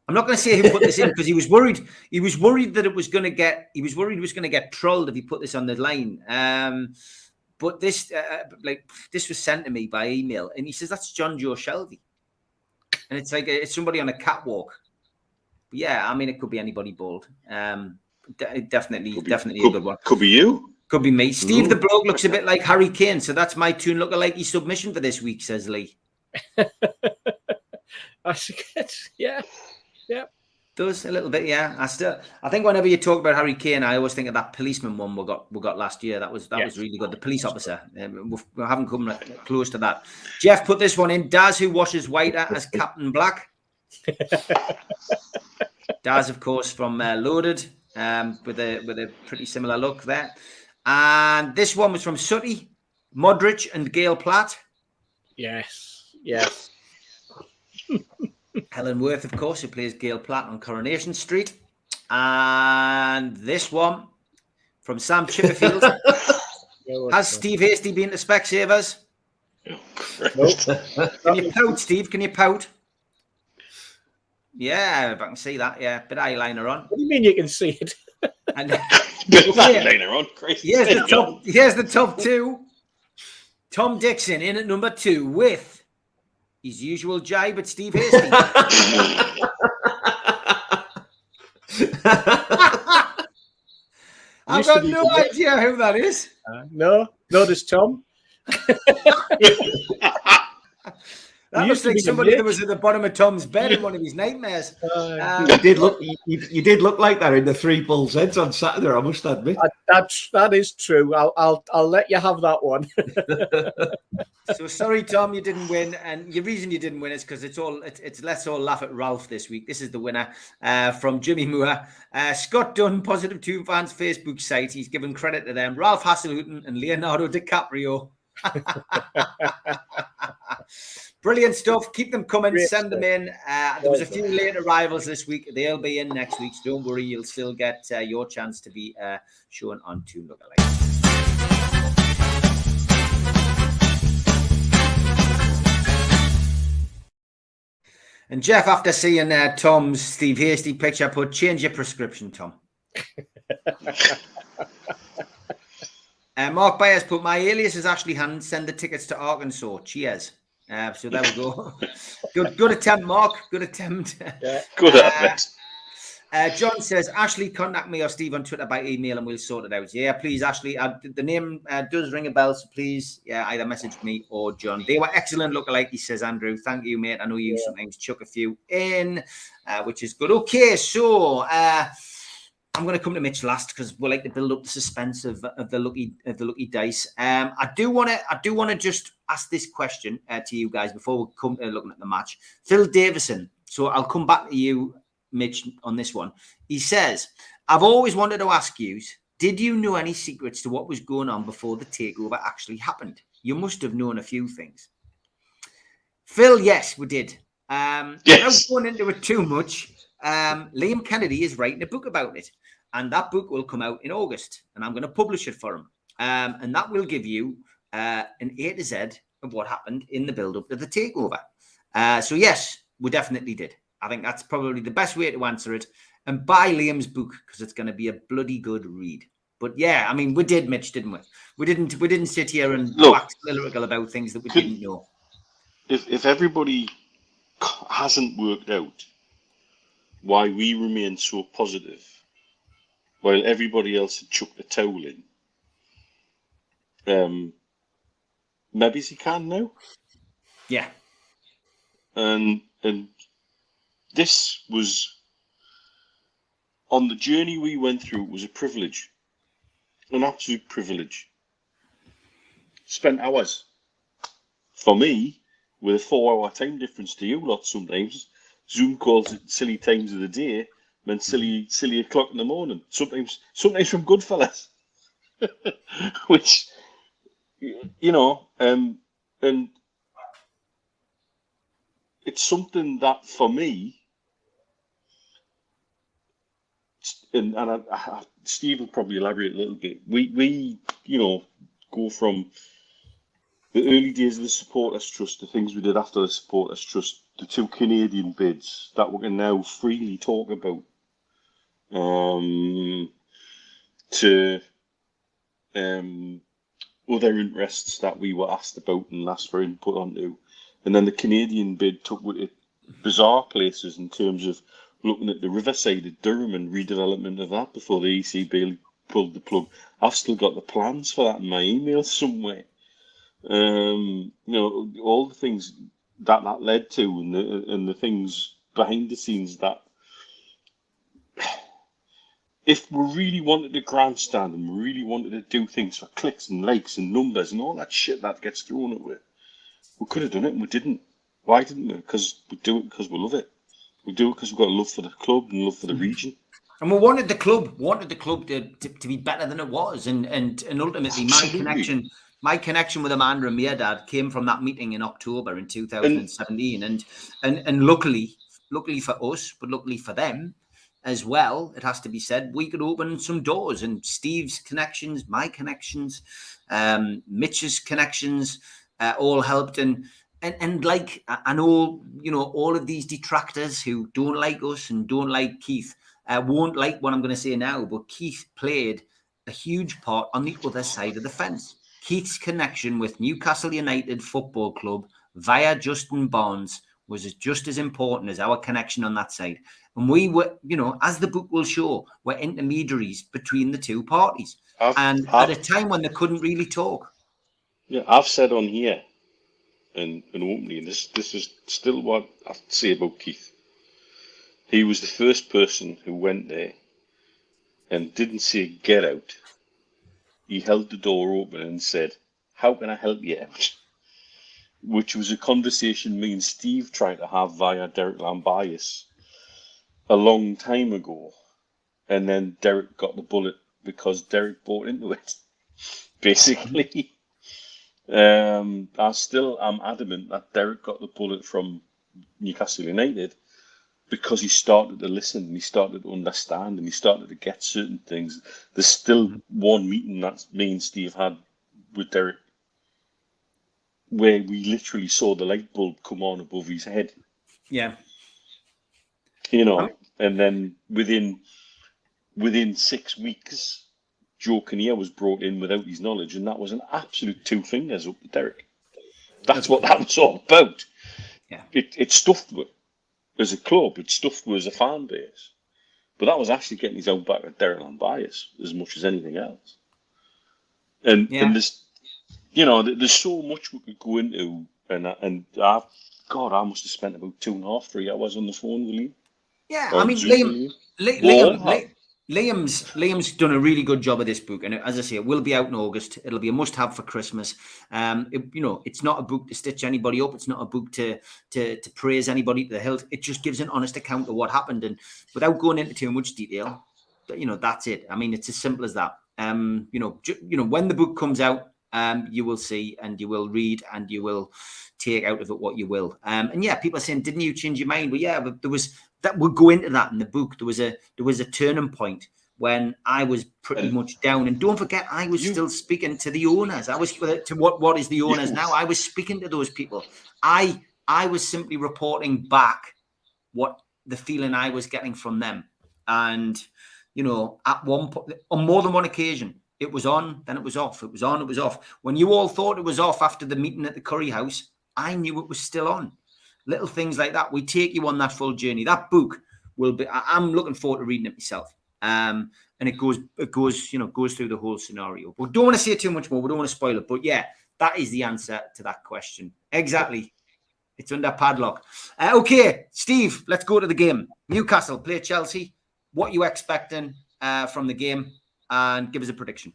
not going to say who put this in because he was worried. He was worried that it was going to get. He was worried he was going to get trolled if he put this on the line. But this, this was sent to me by email, and he says that's John Joe Shelby, and it's like it's somebody on a catwalk. But yeah, I mean it could be anybody bald. Definitely a good one. Could be you. Could be me. Steve the bloke looks a bit like Harry Kane, so that's my Toon lookalike submission for this week, says Lee. Yeah. Does a little bit, yeah. I think whenever you talk about Harry Kane, I always think of that policeman one we got last year. That was really good. The police officer. We haven't come close to that. Jeff put this one in. Daz, who washes whiter as Captain Black. Daz, of course, from Loaded, with a pretty similar look there. And this one was from Sutty, Modric, and Gail Platt. Yes. Helen Worth, of course, who plays Gail Platt on Coronation Street. And this one from Sam Chipperfield. Has Steve Hasty been to Specsavers? Can you pout, Steve? Can you pout? Yeah, if I can see that. Yeah, bit of eyeliner on. What do you mean you can see it? And Bit of eyeliner on. Crazy. Here's the top two. Tom Dixon in at number 2 with his usual jibe at Steve Hasty. I've got no idea who that is. No, there's Tom. That looks like somebody that was at the bottom of Tom's bed in one of his nightmares. You did look like that in the Three Bulls Heads on Saturday, I must admit. That is true. I'll let you have that one. So sorry, Tom, you didn't win, and the reason you didn't win is because it's let's all laugh at Ralph this week. This is the winner from Jimmy Moore. Scott Dunn, Positive Two Fans Facebook site. He's given credit to them. Ralph Hasselhutton and Leonardo DiCaprio. Brilliant stuff. Keep them coming. Send them in. There was a few late arrivals this week. They'll be in next week. So don't worry. You'll still get your chance to be shown on Two Lookalikes. And Jeff, after seeing Tom's Steve Hasty picture, put change your prescription, Tom. Mark Byers put my alias is Ashley Hand. Send the tickets to Arkansas. Cheers. So there we go. Good attempt, Mark. Good attempt. Yeah. Good attempt. John says, Ashley, contact me or Steve on Twitter by email and we'll sort it out. Yeah, please, Ashley. The name does ring a bell, so please, either message me or John. They were excellent lookalike, he says, Andrew. Thank you, mate. I know you sometimes chuck a few in, which is good. Okay, so I'm going to come to Mitch last because we like to build up the suspense of the lucky dice. I do want to just ask this question to you guys before we come to looking at the match. Phil Davison. So I'll come back to you, Mitch, on this one. He says, I've always wanted to ask you, did you know any secrets to what was going on before the takeover actually happened? You must have known a few things. Phil, yes, we did. Without going into it too much, Liam Kennedy is writing a book about it. And that book will come out in August. And I'm going to publish it for him. And that will give you an A to Z of what happened in the build-up to the takeover. So, yes, we definitely did. I think that's probably the best way to answer it. And buy Liam's book because it's going to be a bloody good read. But yeah, I mean, we did, Mitch, didn't we? We didn't sit here and wax lyrical about things that we didn't know. If everybody hasn't worked out why we remain so positive, while everybody else had chucked the towel in, maybe he can now. Yeah. And this was, on the journey we went through, it was a privilege. An absolute privilege. Spent hours. For me, with a 4-hour time difference to you lot sometimes, Zoom calls at silly times of the day, meant silly o'clock in the morning. Sometimes from Goodfellas. Which, you know, and it's something that for me, and Steve will probably elaborate a little bit. We you know, go from the early days of the Supporters Trust, the things we did after the Supporters Trust, the 2 Canadian bids that we can now freely talk about, to other interests that we were asked about and asked for input onto. And then the Canadian bid took it bizarre places in terms of looking at the Riverside at Durham and redevelopment of that before the ECB pulled the plug. I've still got the plans for that in my email somewhere. You know, all the things that led to, and the things behind the scenes that if we really wanted to grandstand and we really wanted to do things for clicks and likes and numbers and all that shit that gets thrown at it, we could have done it and we didn't. Why didn't we? Because we do it because we love it. We do it because we've got a love for the club and love for the region. And we wanted the club to be better than it was. And ultimately, Absolutely. my connection with Amanda and Mirdad came from that meeting in October in 2017. And luckily for us, but luckily for them as well, it has to be said, we could open some doors. And Steve's connections, my connections, Mitch's connections, all helped. And like, I know, all of these detractors who don't like us and don't like Keith, won't like what I'm going to say now, but Keith played a huge part on the other side of the fence. Keith's connection with Newcastle United Football Club via Justin Barnes was just as important as our connection on that side. And we were, as the book will show, we're intermediaries between the two parties. At a time when they couldn't really talk. Yeah, I've said on here, and openly, and this is still what I say about Keith. He was the first person who went there and didn't say get out. He held the door open and said, how can I help you out? Which was a conversation me and Steve tried to have via Derek Lambias a long time ago. And then Derek got the bullet because Derek bought into it, basically. I'm adamant that Derek got the bullet from Newcastle United because he started to listen and he started to understand and he started to get certain things. There's still one meeting that me and Steve had with Derek where we literally saw the light bulb come on above his head. Yeah. And then within 6 weeks, Joe Kinnear was brought in without his knowledge, and that was an absolute two fingers up to Derek. That's what that was all about. Yeah. It stuffed with as a club, it stuffed with as a fan base. But that was actually getting his own back at Derek Lambias as much as anything else. And there's there's so much we could go into, and I must have spent about 2.5, 3 hours on the phone with Liam. Yeah, I mean, Liam's done a really good job of this book, and as I say, it will be out in August. It'll be a must-have for Christmas. It's not a book to stitch anybody up. It's not a book to praise anybody to the hilt. It just gives an honest account of what happened, and without going into too much detail, that's it. I mean, it's as simple as that. When the book comes out, you will see and you will read and you will take out of it what you will. And yeah, people are saying, didn't you change your mind? Well, yeah, but there was that. We'll go into that in the book. There was a turning point when I was pretty much down. And don't forget, I was still speaking to the owners. I was to what is the owners now. I was speaking to those people. I was simply reporting back what the feeling I was getting from them. And at one point, on more than one occasion, it was on, then it was off. It was on, it was off. When you all thought it was off after the meeting at the Curry House, I knew it was still on. Little things like that. We take you on that full journey. That book will be. I'm looking forward to reading it myself. And it goes through the whole scenario. But we don't want to say too much more. We don't want to spoil it. But yeah, that is the answer to that question. Exactly. It's under padlock. Okay, Steve, let's go to the game. Newcastle play Chelsea. What are you expecting from the game? And give us a prediction.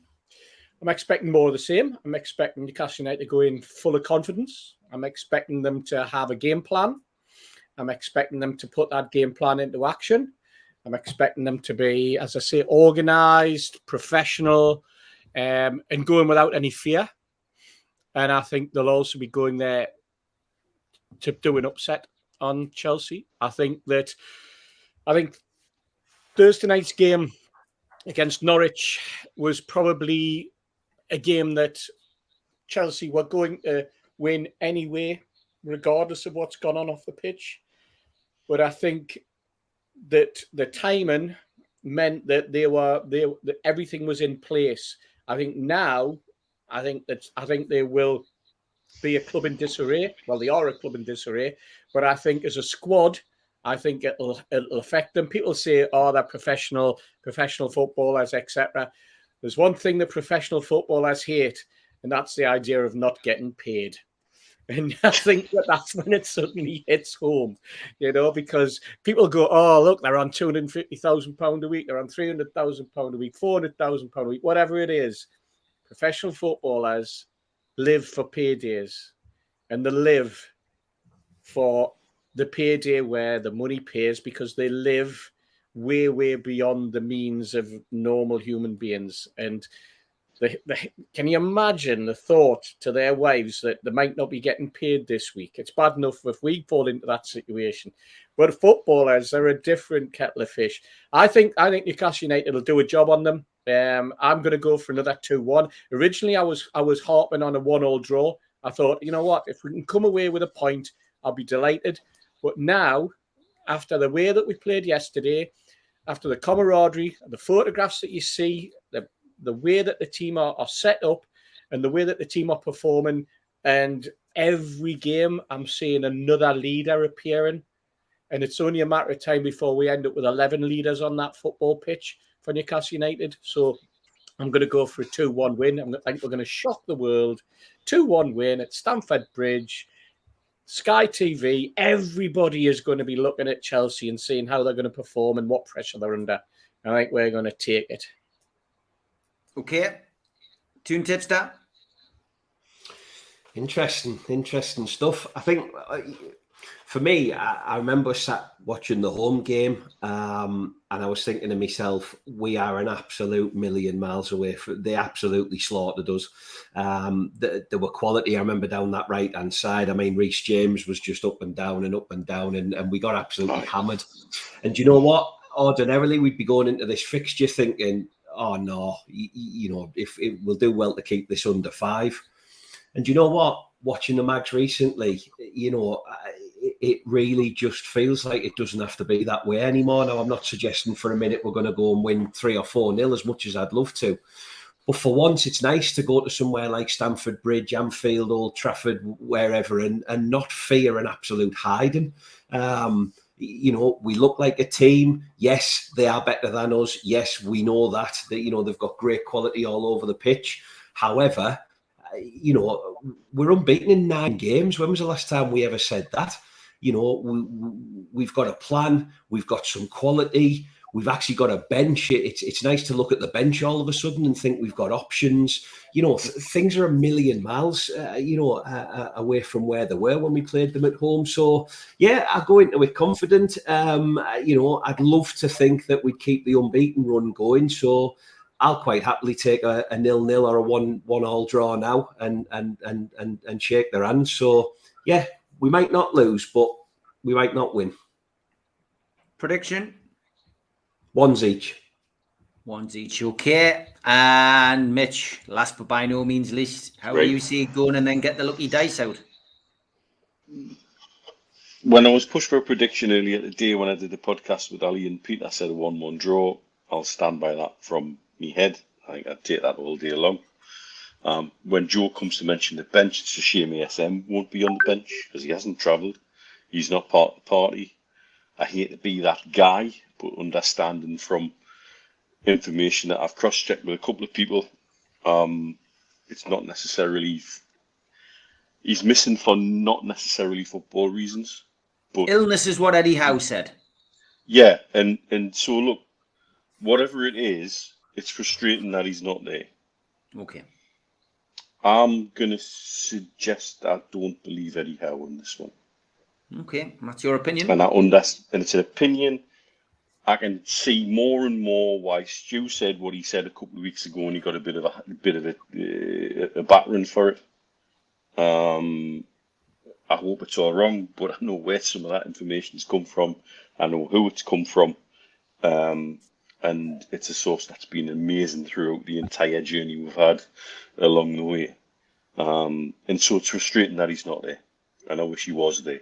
I'm expecting more of the same. I'm expecting Newcastle United to go in full of confidence. I'm expecting them to have a game plan. I'm expecting them to put that game plan into action. I'm expecting them to be, as I say, organised, professional, and going without any fear. And I think they'll also be going there to do an upset on Chelsea. I think Thursday night's game against Norwich was probably a game that Chelsea were going to win anyway, regardless of what's gone on off the pitch. But I think that the timing meant that that everything was in place. I think now, I think they will be a club in disarray. Well, they are a club in disarray, but I think as a squad, I think it'll affect them. People say, "Oh, they're professional footballers, etc." There's one thing that professional footballers hate, and that's the idea of not getting paid. And I think that's when it suddenly hits home, because people go, oh, look, they're on £250,000 a week, they're on £300,000 a week, £400,000 a week, whatever it is. Professional footballers live for paydays, and they live for the payday where the money pays, because they live way, way beyond the means of normal human beings. And can you imagine the thought to their wives that they might not be getting paid this week? It's bad enough if we fall into that situation, but footballers are a different kettle of fish. I think Newcastle United will do a job on them. I'm going to go for another 2-1. Originally, I was harping on a 1-1 draw. I thought, you know what, if we can come away with a point, I'll be delighted. But now, after the way that we played yesterday, after the camaraderie, the photographs that you see, the way that the team are set up, and the way that the team are performing, and every game I'm seeing another leader appearing, and it's only a matter of time before we end up with 11 leaders on that football pitch for Newcastle United. So I'm going to go for a 2-1 win. I think we're going to shock the world. 2-1 win at Stamford Bridge, Sky TV. Everybody is going to be looking at Chelsea and seeing how they're going to perform and what pressure they're under. I think we're going to take it. Okay. Tune tipster. Interesting stuff. I think for me, I remember sat watching the home game, and I was thinking to myself, we are an absolute million miles away from. They absolutely slaughtered us. There were quality. I remember down that right hand side. I mean, Reece James was just up and down, and we got absolutely hammered. And you know what? Ordinarily, we'd be going into this fixture thinking, oh no, if it will do well to keep this under 5. And you know what? Watching the Mags recently, it really just feels like it doesn't have to be that way anymore. Now, I'm not suggesting for a minute we're going to go and win 3 or 4-0 as much as I'd love to. But for once, it's nice to go to somewhere like Stamford Bridge, Anfield, Old Trafford, wherever, and not fear an absolute hiding. We look like a team. Yes, they are better than us. Yes, we know that. They've got great quality all over the pitch. However, we're unbeaten in 9 games. When was the last time we ever said that? We've got a plan. We've got some quality. We've actually got a bench. It's nice to look at the bench all of a sudden and think we've got options. Things are a million miles, away from where they were when we played them at home. So, yeah, I go into it confident. I'd love to think that we'd keep the unbeaten run going. So I'll quite happily take a 0-0 or a 1-1 draw now and shake their hands. So, yeah, we might not lose, but we might not win. Prediction? 1s each. 1s each, okay. And Mitch, last but by no means least, how do you see it going, and then get the lucky dice out? When I was pushed for a prediction earlier today when I did the podcast with Ali and Pete, I said a 1-1 draw. I'll stand by that from me head. I think I'd take that all day long. When Joe comes to mention the bench, it's a shame ASM won't be on the bench because he hasn't travelled. He's not part of the party. I hate to be that guy, but understanding from information that I've cross-checked with a couple of people, it's not necessarily... He's missing for not necessarily football reasons. But illness is what Eddie Howe said. Yeah, and so look, whatever it is, it's frustrating that he's not there. Okay. I'm going to suggest I don't believe Eddie Howe on this one. Okay, that's your opinion. And it's an opinion. I can see more and more why Stu said what he said a couple of weeks ago, and he got a bit of a battering for it. I hope it's all wrong, but I know where some of that information's come from. I know who it's come from, and it's a source that's been amazing throughout the entire journey we've had along the way. And so it's frustrating that he's not there, and I wish he was there.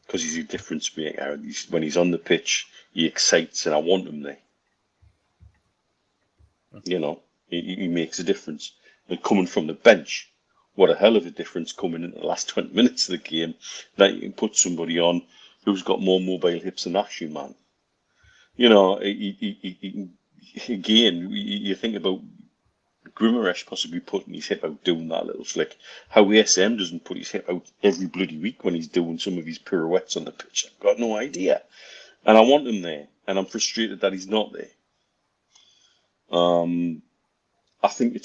Because he's a difference maker. When he's on the pitch, he excites, and I want him there. He makes a difference. And coming from the bench, what a hell of a difference coming in the last 20 minutes of the game that you can put somebody on who's got more mobile hips than Ashley, man. Again, you think about Grimaresh possibly putting his hip out doing that little flick. How ASM doesn't put his hip out every bloody week when he's doing some of his pirouettes on the pitch. I've got no idea. And I want him there, and I'm frustrated that he's not there. I think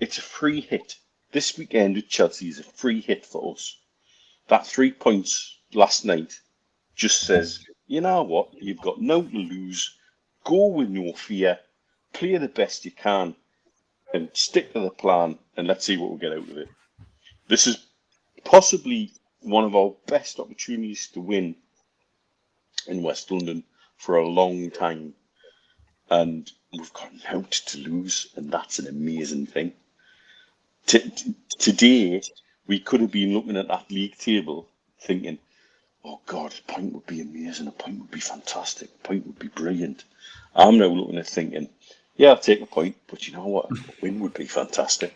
it's a free hit. This weekend with Chelsea is a free hit for us. That 3 points last night just says, you know what, you've got no to lose, go with no fear, play the best you can, and stick to the plan, and let's see what we get out of it. This is possibly one of our best opportunities to win in West London for a long time. And we've got no to lose, and that's an amazing thing. Today, we could have been looking at that league table thinking, oh God, a point would be amazing, a point would be fantastic, a point would be brilliant. I'm now looking at thinking, yeah, I'll take a point, but you know what, a win would be fantastic.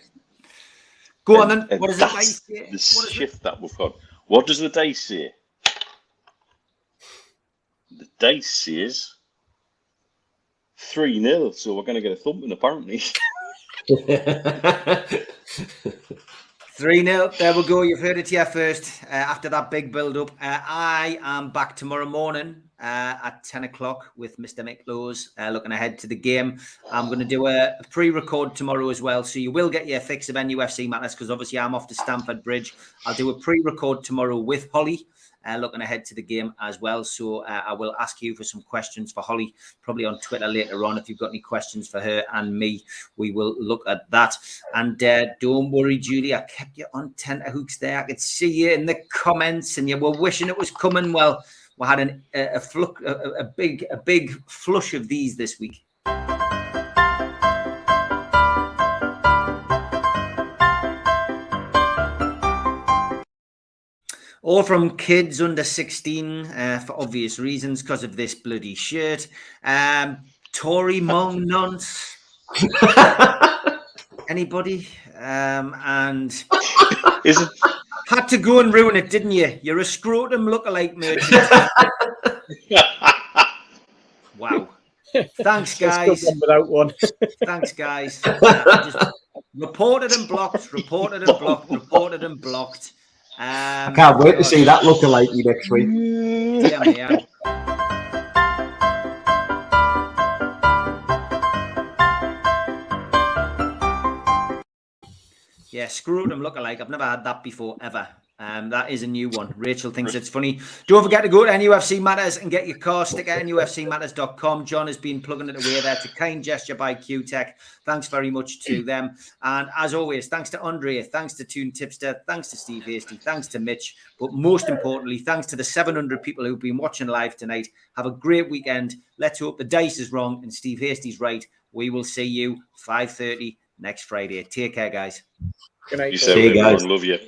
Go on then, what does the dice say? The shift that we've got. What does the dice say? The dice says 3-0, so we're going to get a thumping apparently. 3-0. There we go. You've heard it here first. After that big build-up, I am back tomorrow morning at 10 o'clock with Mr. McLaws, looking ahead to the game. I'm going to do a pre-record tomorrow as well, so you will get your fix of NUFC matters, because obviously I'm off to Stamford Bridge. I'll do a pre-record tomorrow with Holly, looking ahead to the game as well. So I will ask you for some questions for Holly, probably on Twitter later on. If you've got any questions for her and me, we will look at that. And don't worry, Julie, I kept you on tenterhooks there. I could see you in the comments and you were wishing it was coming. Well, we had a big flush of these this week. All from kids under 16 for obvious reasons, because of this bloody shirt. Tory Mong Nonce. Anybody? And Is it? Had to go and ruin it, didn't you? You're a scrotum lookalike merchant. Wow. Thanks, guys. Without one. Thanks, guys. Just reported and blocked. I can't wait to see that lookalike next week. Yeah. Yeah, scrotum lookalike. I've never had that before, ever. That is a new one. Rachel thinks it's funny. Don't forget to go to NUFC Matters and get your car sticker at NUFCmatters.com. John has been plugging it away there. It's a kind gesture by Q-Tech. Thanks very much to them. And as always, thanks to Andrea, thanks to Toon Tipster, thanks to Steve Hasty, thanks to Mitch. But most importantly, thanks to the 700 people who've been watching live tonight. Have a great weekend. Let's hope the dice is wrong and Steve Hasty's right. We will see you 5:30 next Friday. Take care, guys. Good night. You said, everyone, love you.